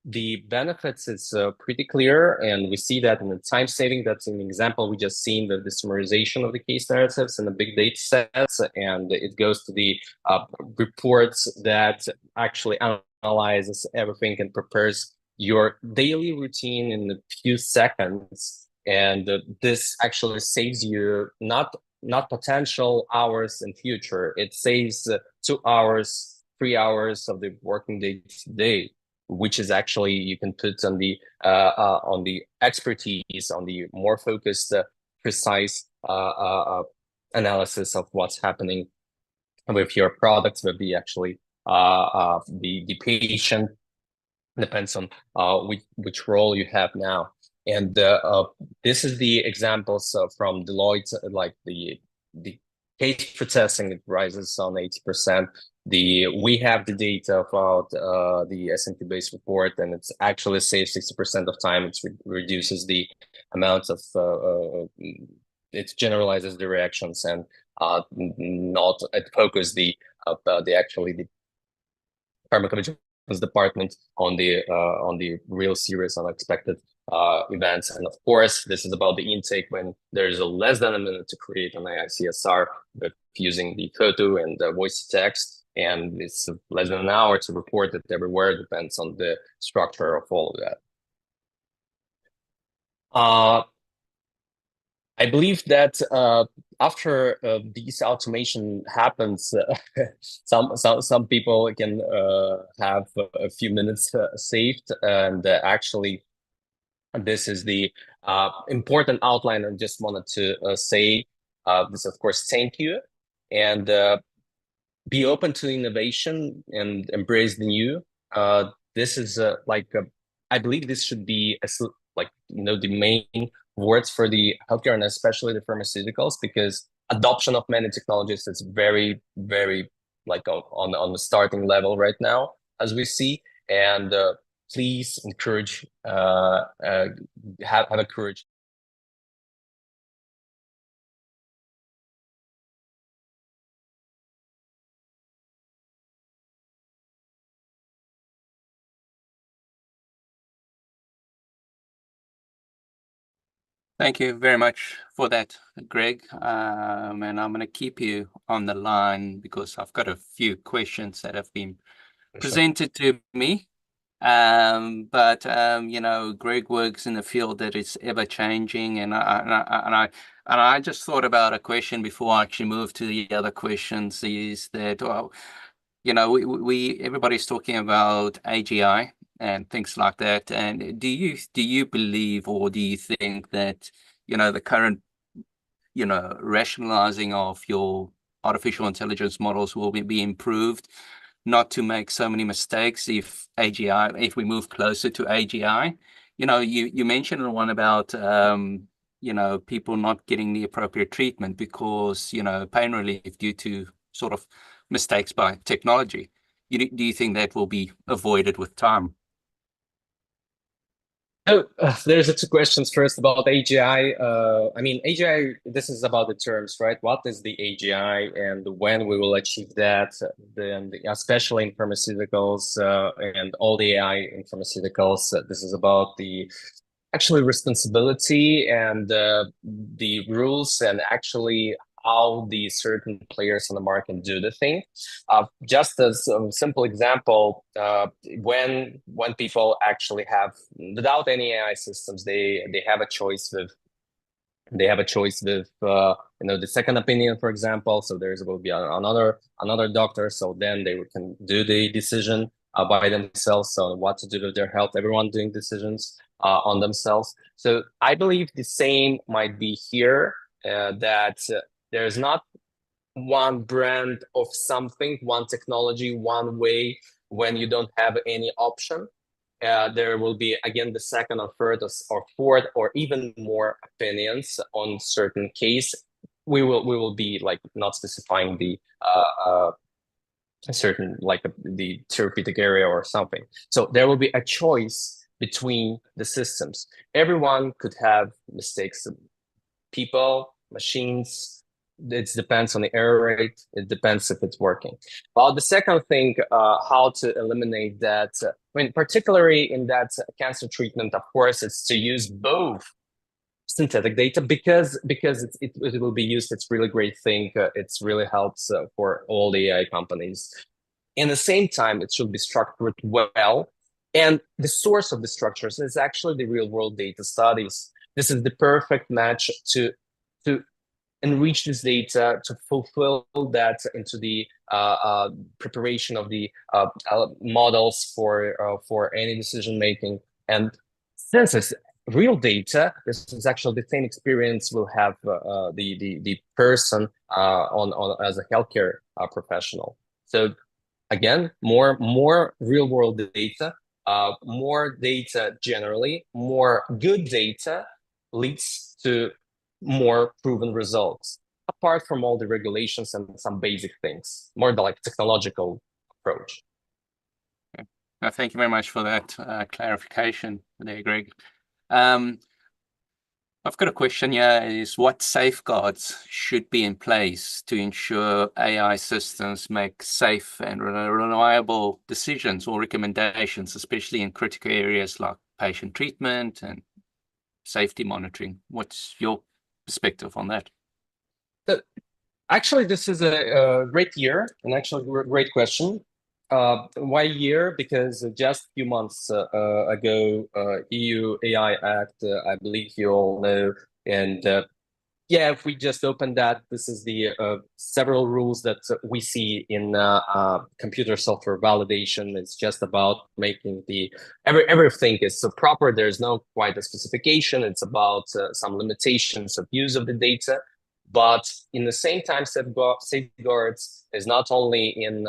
Speaker 5: The benefits is pretty clear, and we see that in the time saving. That's an example we just seen, the summarization of the case narratives and the big data sets, and it goes to the reports that actually analyzes everything and prepares your daily routine in a few seconds. And this actually saves you not not potential hours in future. It saves 2 hours, 3 hours of the working day today, which is actually you can put on the expertise, on the more focused, precise analysis of what's happening with your products, with the actually the patient. Depends on which role you have now. And this is the examples from Deloitte, like the case for testing, it rises on 80%. We have the data about the S&P based report, and it's actually saves 60% of time. It reduces the amount of it generalizes the reactions and not focus the pharmacovigilance department on the real serious unexpected events. And of course, this is about the intake when there's less than a minute to create an AI-CSR, but using the photo and the voice to text, and it's less than an hour to report it everywhere. Depends on the structure of all of that. I believe that after this automation happens, some people can have a few minutes saved, and actually, this is the important outline. I just wanted to say this, of course, thank you, and be open to innovation and embrace the new. This is I believe this should be the main words for the healthcare and especially the pharmaceuticals, because adoption of many technologies is very, very on the starting level right now, as we see. And please encourage, have a courage.
Speaker 2: Thank you very much for that, Greg. And I'm going to keep you on the line because I've got a few questions that have been presented to me. But Greg works in a field that is ever changing, and I just thought about a question before I actually move to the other questions. Is that everybody's talking about AGI and things like that. And do you believe, or do you think that the current rationalizing of your artificial intelligence models will be improved, not to make so many mistakes if we move closer to AGI? You mentioned one about people not getting the appropriate treatment because pain relief due to sort of mistakes by technology. Do you think that will be avoided with time?
Speaker 5: So there's 2 questions. First, about AGI. I mean, AGI, this is about the terms, right? What is the AGI and when we will achieve that? Then, especially in pharmaceuticals and all the AI in pharmaceuticals, this is about the actually responsibility and the rules, and actually how the certain players on the market do the thing. Just as a simple example, when people actually have, without any AI systems, they have a choice with the second opinion, for example. So will be another doctor. So then they can do the decision by themselves on what to do with their health. Everyone doing decisions on themselves. So I believe the same might be here, that there's not one brand of something, one technology, one way when you don't have any option. There will be, again, the second or third or fourth or even more opinions on certain case. We will be not specifying the certain the therapeutic area or something. So there will be a choice between the systems. Everyone could have mistakes. People, machines. It depends on the error rate. It depends if it's working. Well, the second thing, how to eliminate that. I mean, particularly in that cancer treatment, of course, it's to use both synthetic data because it will be used. It's really great thing. It really helps for all the AI companies. In the same time, it should be structured well. And the source of the structures is actually the real world data studies. This is the perfect match to enrich this data to fulfill that into the preparation of the models for any decision making. And since it's real data, this is actually the same experience will have the person on as a healthcare professional. So again, more real world data, more data generally, more good data leads to more proven results, apart from all the regulations and some basic things, more the like technological approach.
Speaker 2: Okay. Thank you very much for that clarification there, Greg. I've got a question here, is what safeguards should be in place to ensure AI systems make safe and reliable decisions or recommendations, especially in critical areas like patient treatment and safety monitoring? What's your perspective on that?
Speaker 5: So, actually, this is a great year, and actually great question. Why year? Because just a few months ago, EU AI Act, I believe you all know, and yeah, if we just open that, this is the several rules that we see in computer software validation. It's just about making the everything is so proper. There's no quite a specification. It's about some limitations of use of the data. But in the same time, safeguards is not only in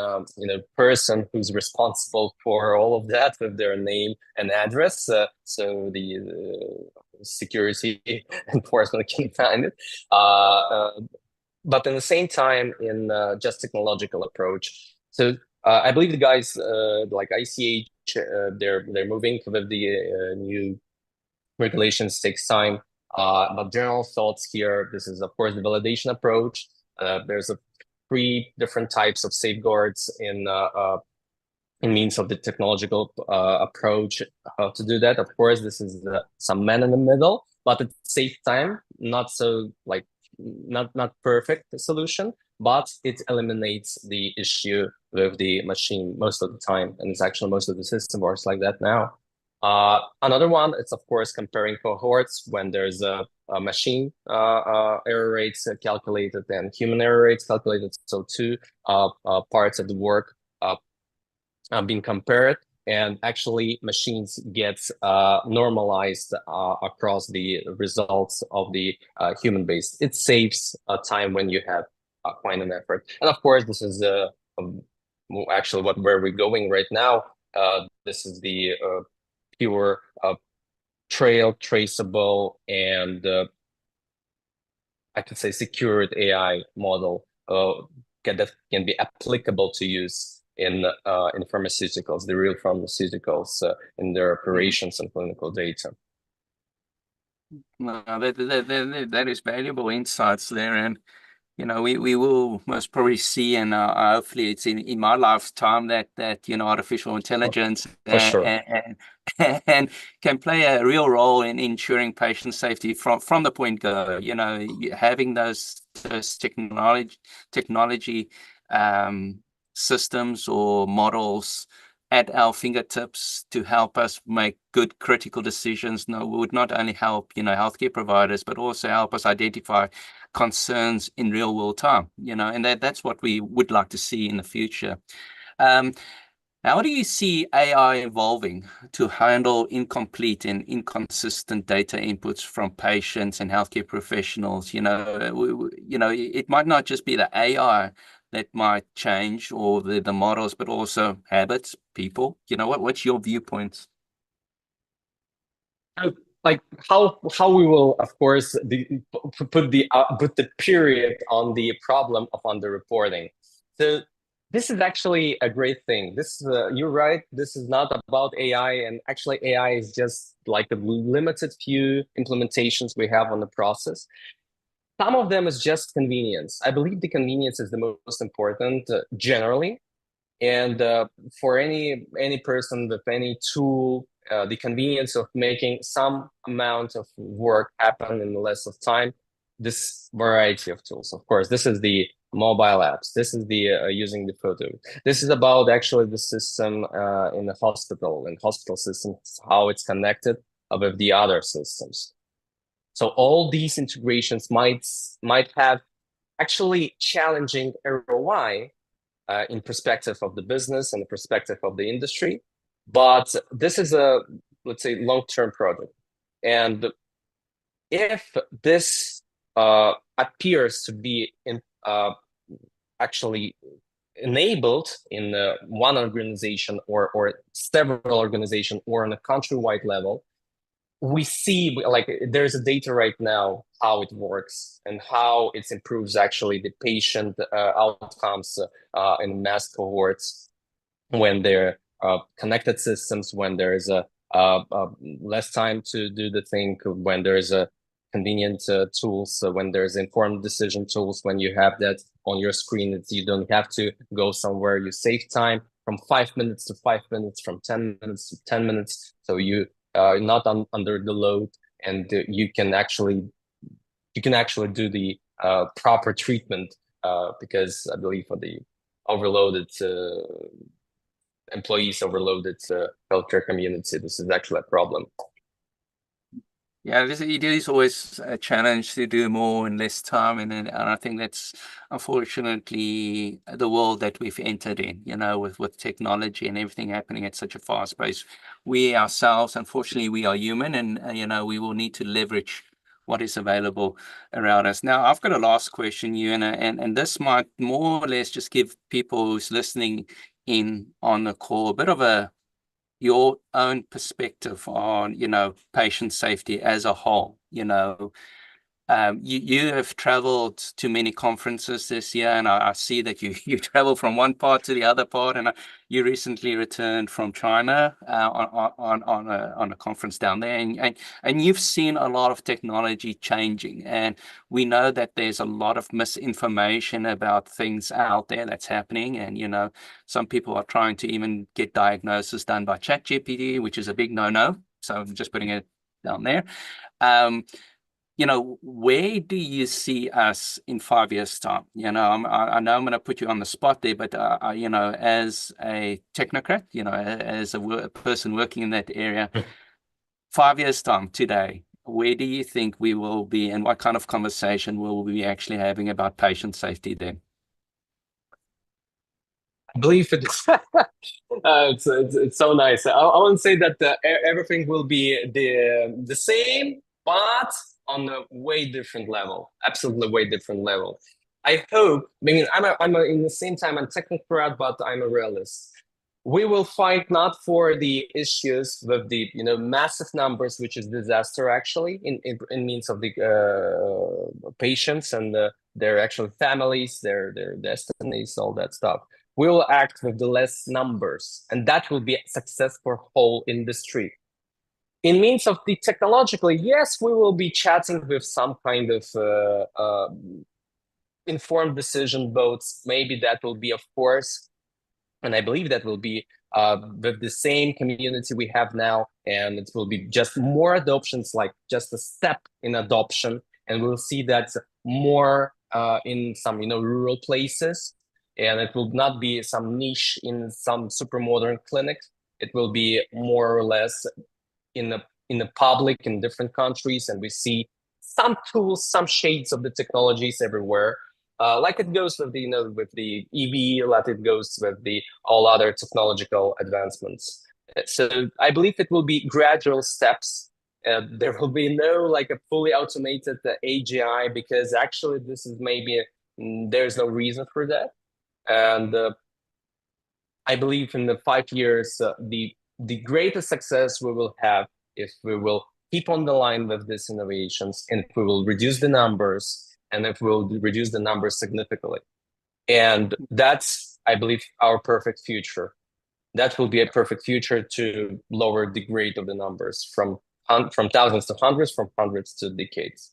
Speaker 5: person who's responsible for all of that with their name and address. So the security enforcement can find it. But in the same time, in just technological approach. So I believe the guys like ICH, they're moving with the new regulations. Takes time. But general thoughts here, this is of course the validation approach. There's three different types of safeguards in means of the technological approach, how to do that. Of course, this is some man in the middle, but at the same time, not so like not perfect solution, but it eliminates the issue with the machine most of the time, and it's actually most of the system works like that now. Another one, it's of course comparing cohorts when there's a machine error rates calculated and human error rates calculated. So two parts of the work being compared, and actually machines get normalized across the results of the human based. It saves time when you have quite an effort. And of course, this is actually where we're going right now. This is the pure traceable and I could say secured AI model that can be applicable to use in pharmaceuticals, the real pharmaceuticals in their operations and clinical data.
Speaker 2: No, that is valuable insights there, and we will most probably see, and hopefully it's in my lifetime that artificial intelligence
Speaker 5: For sure.
Speaker 2: and can play a real role in ensuring patient safety from the point go. Having those technology systems or models at our fingertips to help us make good critical decisions would not only help healthcare providers, but also help us identify concerns in real world time, and that's what we would like to see in the future. How do you see AI evolving to handle incomplete and inconsistent data inputs from patients and healthcare professionals? It might not just be the AI that might change or the models, but also habits, people. What's your viewpoints?
Speaker 5: Like how we will, of course, put the period on the problem of underreporting. So this is actually a great thing. This you're right. This is not about AI, and actually AI is just like a limited few implementations we have on the process. Some of them is just convenience. I believe the convenience is the most important generally, and for any person with any tool, the convenience of making some amount of work happen in less of time. This variety of tools, of course, this is the mobile apps. This is the using the photo. This is about actually the system in the hospital systems, how it's connected with the other systems. So all these integrations might have actually challenging ROI in perspective of the business and the perspective of the industry. But this is a, let's say, long-term project. And if this appears to be actually enabled in one organization or several organizations or on a countrywide level, we see like there's a data right now how it works and how it improves actually the patient outcomes in mass cohorts when they're connected systems, when there's a less time to do the thing, when there's a convenient tools, when there's informed decision tools, when you have that on your screen, you don't have to go somewhere, you save time from 5 minutes to 5 minutes, from 10 minutes to 10 minutes. So you not under the load, and you can actually do the proper treatment because I believe for the overloaded employees, overloaded healthcare community, this is actually a problem.
Speaker 2: Yeah, it is always a challenge to do more in less time, and I think that's unfortunately the world that we've entered in. You know, with technology and everything happening at such a fast pace, we ourselves, unfortunately, we are human, and you know, we will need to leverage what is available around us. Now, I've got a last question, Ewan, and this might more or less just give people who's listening in on the call a bit of your own perspective on, you know, patient safety as a whole. You know, you have traveled to many conferences this year, and I see that you travel from one part to the other part, and you recently returned from China on a conference down there, and you've seen a lot of technology changing, and we know that there's a lot of misinformation about things out there that's happening, and you know, some people are trying to even get diagnosis done by ChatGPT, which is a big no-no. So I'm just putting it down there. You know, where do you see us in 5 years' time? You know, I know I'm going to put you on the spot there, but, you know, as a technocrat, you know, as a person working in that area, 5 years' time today, where do you think we will be, and what kind of conversation will we be actually having about patient safety then?
Speaker 5: I believe it's so nice. I won't say that everything will be the same, but on a way different level, absolutely way different level. I hope. I mean, I'm in the same time I'm technocrat, but I'm a realist. We will fight not for the issues with the massive numbers, which is disaster actually in means of the patients and their actual families, their destinies, all that stuff. We will act with the less numbers, and that will be a success for whole industry. In means of the technologically, yes, we will be chatting with some kind of informed decision votes. Maybe that will be, of course, and I believe that will be with the same community we have now, and it will be just more adoptions, like just a step in adoption, and we'll see that more in some rural places, and it will not be some niche in some super modern clinic. It will be more or less in the public in different countries, and we see some tools, some shades of the technologies everywhere. Like it goes with the with the EV, like it goes with the all other technological advancements. So I believe it will be gradual steps. There will be no like a fully automated AGI, because actually this is maybe there's no reason for that. And I believe in the 5 years, the greatest success we will have if we will keep on the line with these innovations, and if we will reduce the numbers, and if we'll reduce the numbers significantly. And that's, I believe, our perfect future. That will be a perfect future to lower the grade of the numbers from thousands to hundreds, from hundreds to decades.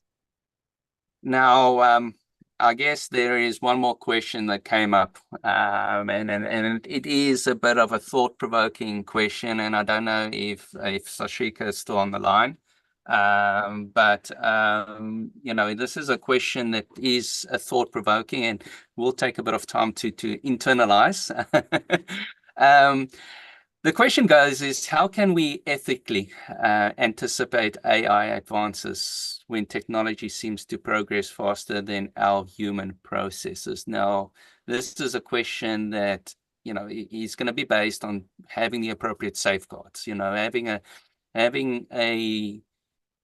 Speaker 2: Now, I guess there is one more question that came up, and it is a bit of a thought-provoking question, and I don't know if Sashika is still on the line, but this is a question that is a thought-provoking, and will take a bit of time to internalize. the question goes is, how can we ethically anticipate AI advances when technology seems to progress faster than our human processes? Now, this is a question that, you know, is going to be based on having the appropriate safeguards, you know, having a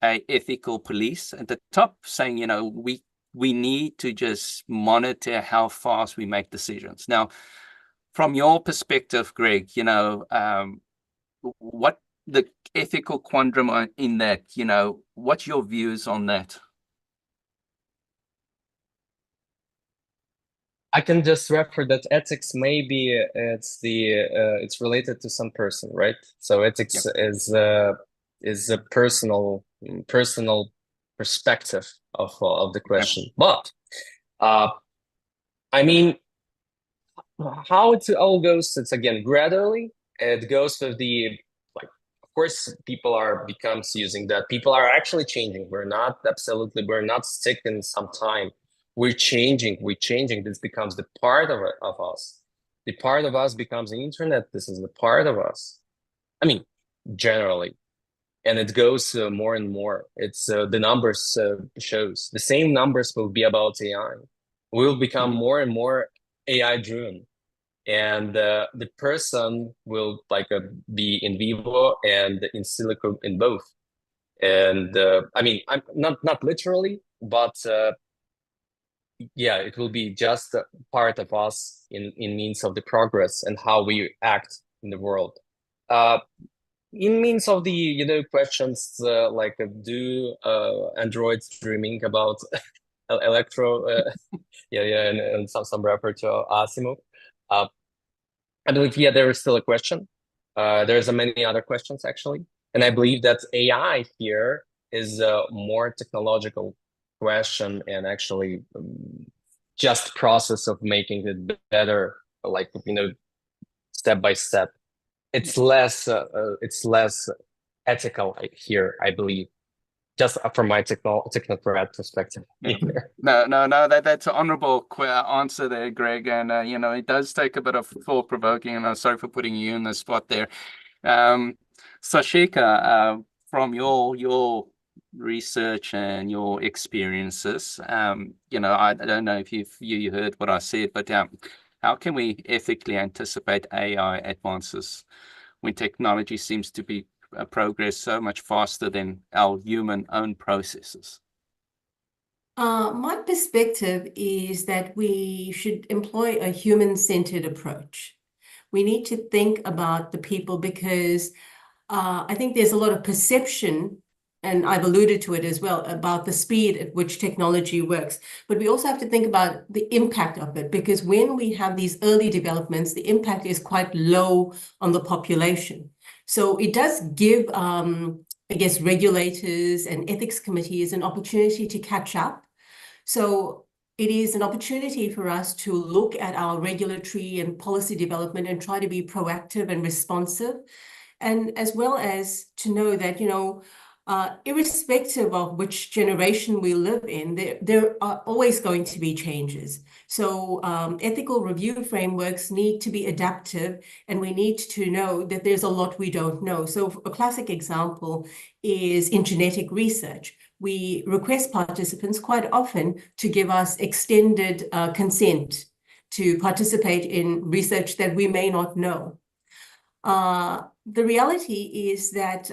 Speaker 2: ethical police at the top saying, you know, we need to just monitor how fast we make decisions. Now, from your perspective, Greg, you know, what the ethical quandrum in that, you know, what's your views on that?
Speaker 5: I can just refer that ethics maybe it's related to some person, right? So ethics is a personal perspective of the question. But I mean, how it all goes, it's again gradually. It goes with the, like, of course, people becomes using that. People are actually changing. We're not stuck in some time. We're changing. This becomes the part of us. The part of us becomes the internet. This is the part of us. I mean, generally, and it goes more and more. It's the numbers shows the same numbers will be about AI. We'll become more and more AI driven, and the person will be in vivo and in silico in both. And I mean, I'm not literally, but yeah, it will be just a part of us in means of the progress and how we act in the world. In means of the, you know, questions like do androids dreaming about electro and some refer to Asimov. I believe there is still a question. There's many other questions actually, and I believe that AI here is a more technological question, and actually just process of making it better, like, you know, step by step. It's less ethical here, I believe, just from my technocrat perspective.
Speaker 2: No, that's an honorable answer there, Greg. And you know, it does take a bit of thought provoking, and I'm sorry for putting you in the spot there. Sashika, from your research and your experiences, you know, I don't know if you heard what I said, but how can we ethically anticipate AI advances when technology seems to be progress so much faster than our human-owned processes?
Speaker 4: My perspective is that we should employ a human-centered approach. We need to think about the people, because I think there's a lot of perception, and I've alluded to it as well, about the speed at which technology works. But we also have to think about the impact of it, because when we have these early developments, the impact is quite low on the population. So it does give, I guess, regulators and ethics committees an opportunity to catch up. So it is an opportunity for us to look at our regulatory and policy development and try to be proactive and responsive, and as well as to know that, you know, irrespective of which generation we live in, there are always going to be changes. So ethical review frameworks need to be adaptive, and we need to know that there's a lot we don't know. So a classic example is in genetic research. We request participants quite often to give us extended consent to participate in research that we may not know. The reality is that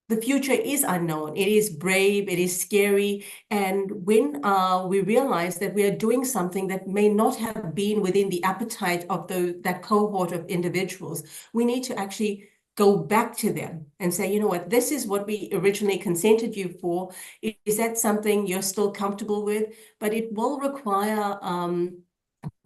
Speaker 4: the future is unknown. It is brave, it is scary. And when we realize that we are doing something that may not have been within the appetite of that cohort of individuals, we need to actually go back to them and say, you know what, this is what we originally consented you for. Is that something you're still comfortable with? But it will require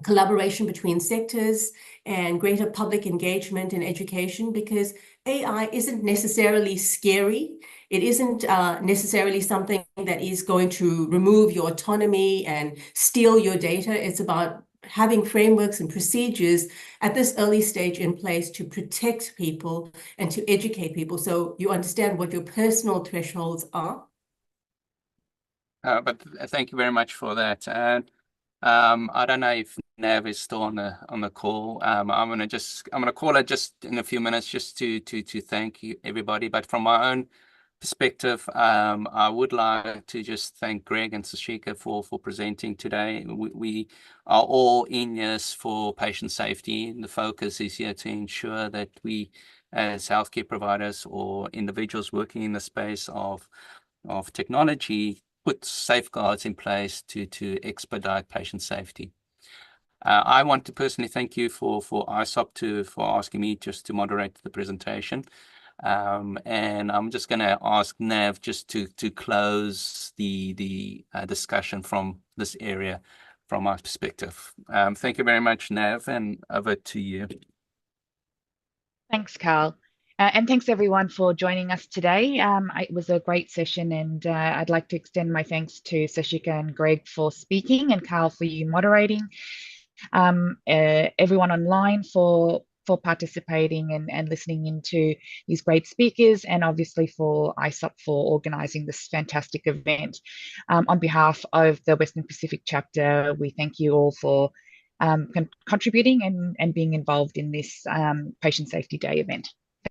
Speaker 4: collaboration between sectors and greater public engagement and education, because AI isn't necessarily scary. It isn't necessarily something that is going to remove your autonomy and steal your data. It's about having frameworks and procedures at this early stage in place to protect people and to educate people, so you understand what your personal thresholds are.
Speaker 2: But thank you very much for that. And I don't know if Nav is still on the call. I'm gonna call it just in a few minutes just to thank you everybody. But from my own perspective, I would like to just thank Greg and Sashika for presenting today. We are all in this for patient safety, and the focus is here to ensure that we, as healthcare providers or individuals working in the space of technology, put safeguards in place to expedite patient safety. I want to personally thank you for ISoP for asking me just to moderate the presentation. And I'm just going to ask Nav just to close the discussion from this area from our perspective. Thank you very much, Nav, and over to you.
Speaker 1: Thanks, Carl. And thanks everyone for joining us today. It was a great session, and I'd like to extend my thanks to Sashika and Greg for speaking, and Carl for you moderating. Everyone online for participating and listening into these great speakers, and obviously for ISoP for organizing this fantastic event. On behalf of the Western Pacific chapter, we thank you all for contributing and being involved in this Patient Safety Day event.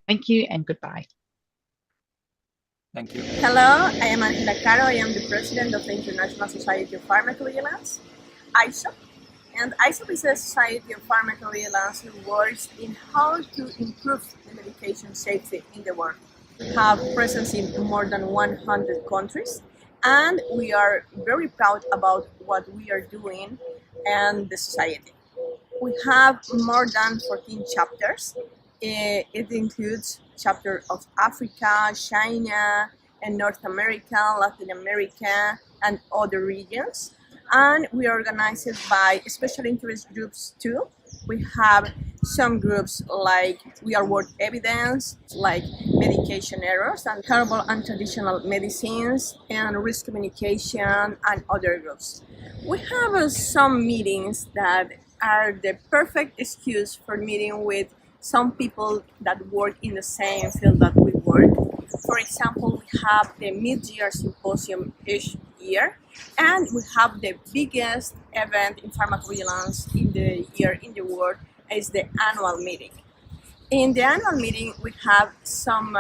Speaker 1: Thank you and goodbye.
Speaker 2: Thank you.
Speaker 3: Hello, I am Angela Caro. I am the president of the International Society of Pharmacovigilance, ISoP. And ISoP is a society of pharmacovigilance who works in how to improve the medication safety in the world. We have presence in more than 100 countries, and we are very proud about what we are doing and the society. We have more than 14 chapters. It includes chapters of Africa, China, and North America, Latin America, and other regions. And we are organized by special interest groups too. We have some groups like real world evidence, like medication errors and herbal and traditional medicines, and risk communication, and other groups. We have some meetings that are the perfect excuse for meeting with some people that work in the same field that we work. For example, we have the mid-year symposium each year, and we have the biggest event in pharmacovigilance in the year in the world is the annual meeting. In the annual meeting, we have some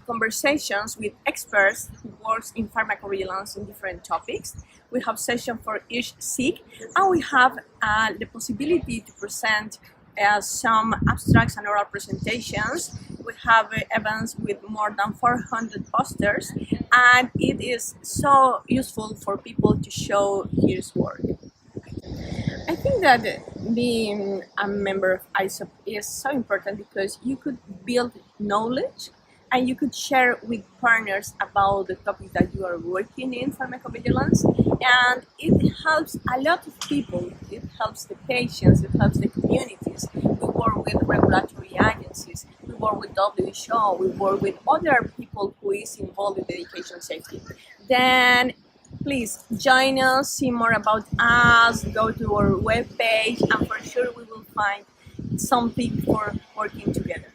Speaker 3: conversations with experts who work in pharmacovigilance in different topics. We have sessions for each SIG, and we have the possibility to present some abstracts and oral presentations. We have events with more than 400 posters, and it is so useful for people to show his work. I think that being a member of ISoP is so important because you could build knowledge and you could share with partners about the topic that you are working in pharmacovigilance, and it helps a lot of people. It helps the patients, it helps the communities. We work with regulatory agencies, we work with WHO, we work with other people who is involved in medication safety. Then please join us, see more about us, go to our webpage, and for sure we will find something for working together.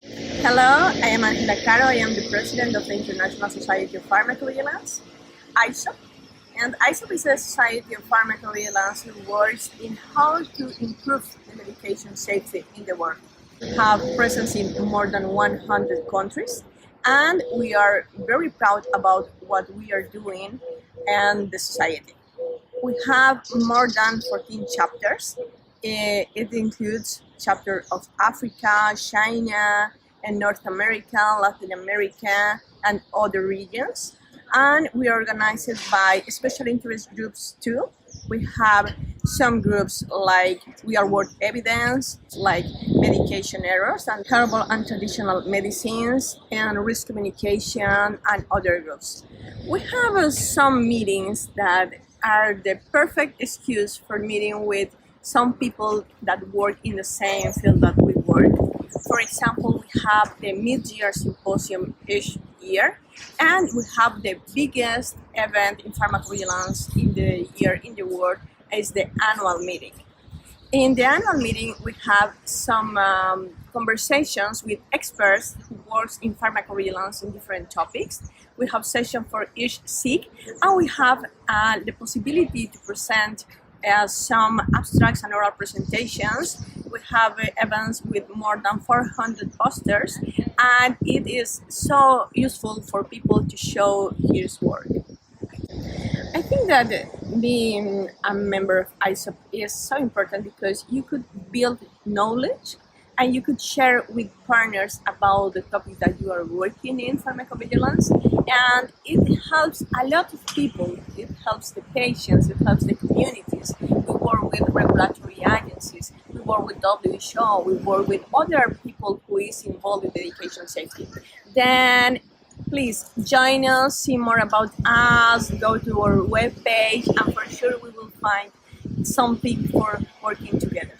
Speaker 3: Hello, I am Angela Caro. I am the president of the International Society of Pharmacovigilance, ISoP. And ISoP is a society of pharmacovigilance who works in how to improve the medication safety in the world. We have presence in more than 100 countries, and we are very proud about what we are doing and the society. We have more than 14 chapters. It includes chapters of Africa, China, and North America, Latin America, and other regions. And we are organized by special interest groups too. We have some groups like real world evidence, like medication errors and herbal and traditional medicines, and risk communication, and other groups. We have some meetings that are the perfect excuse for meeting with some people that work in the same field that we work. For example, we have the mid-year symposium each year, and we have the biggest event in pharmacovigilance in the year in the world is the annual meeting. In the annual meeting, we have some conversations with experts who work in pharmacovigilance in different topics. We have sessions for each SIG, and we have the possibility to present some abstracts and oral presentations. We have events with more than 400 posters, and it is so useful for people to show his work. I think that being a member of ISoP is so important because you could build knowledge and you could share with partners about the topic that you are working in pharmacovigilance, and it helps a lot of people. It helps the patients, it helps the communities. We work with regulatory agencies, we work with WHO, we work with other people who is involved in education safety. Then please join us, see more about us, go to our webpage, and for sure we will find something for working together.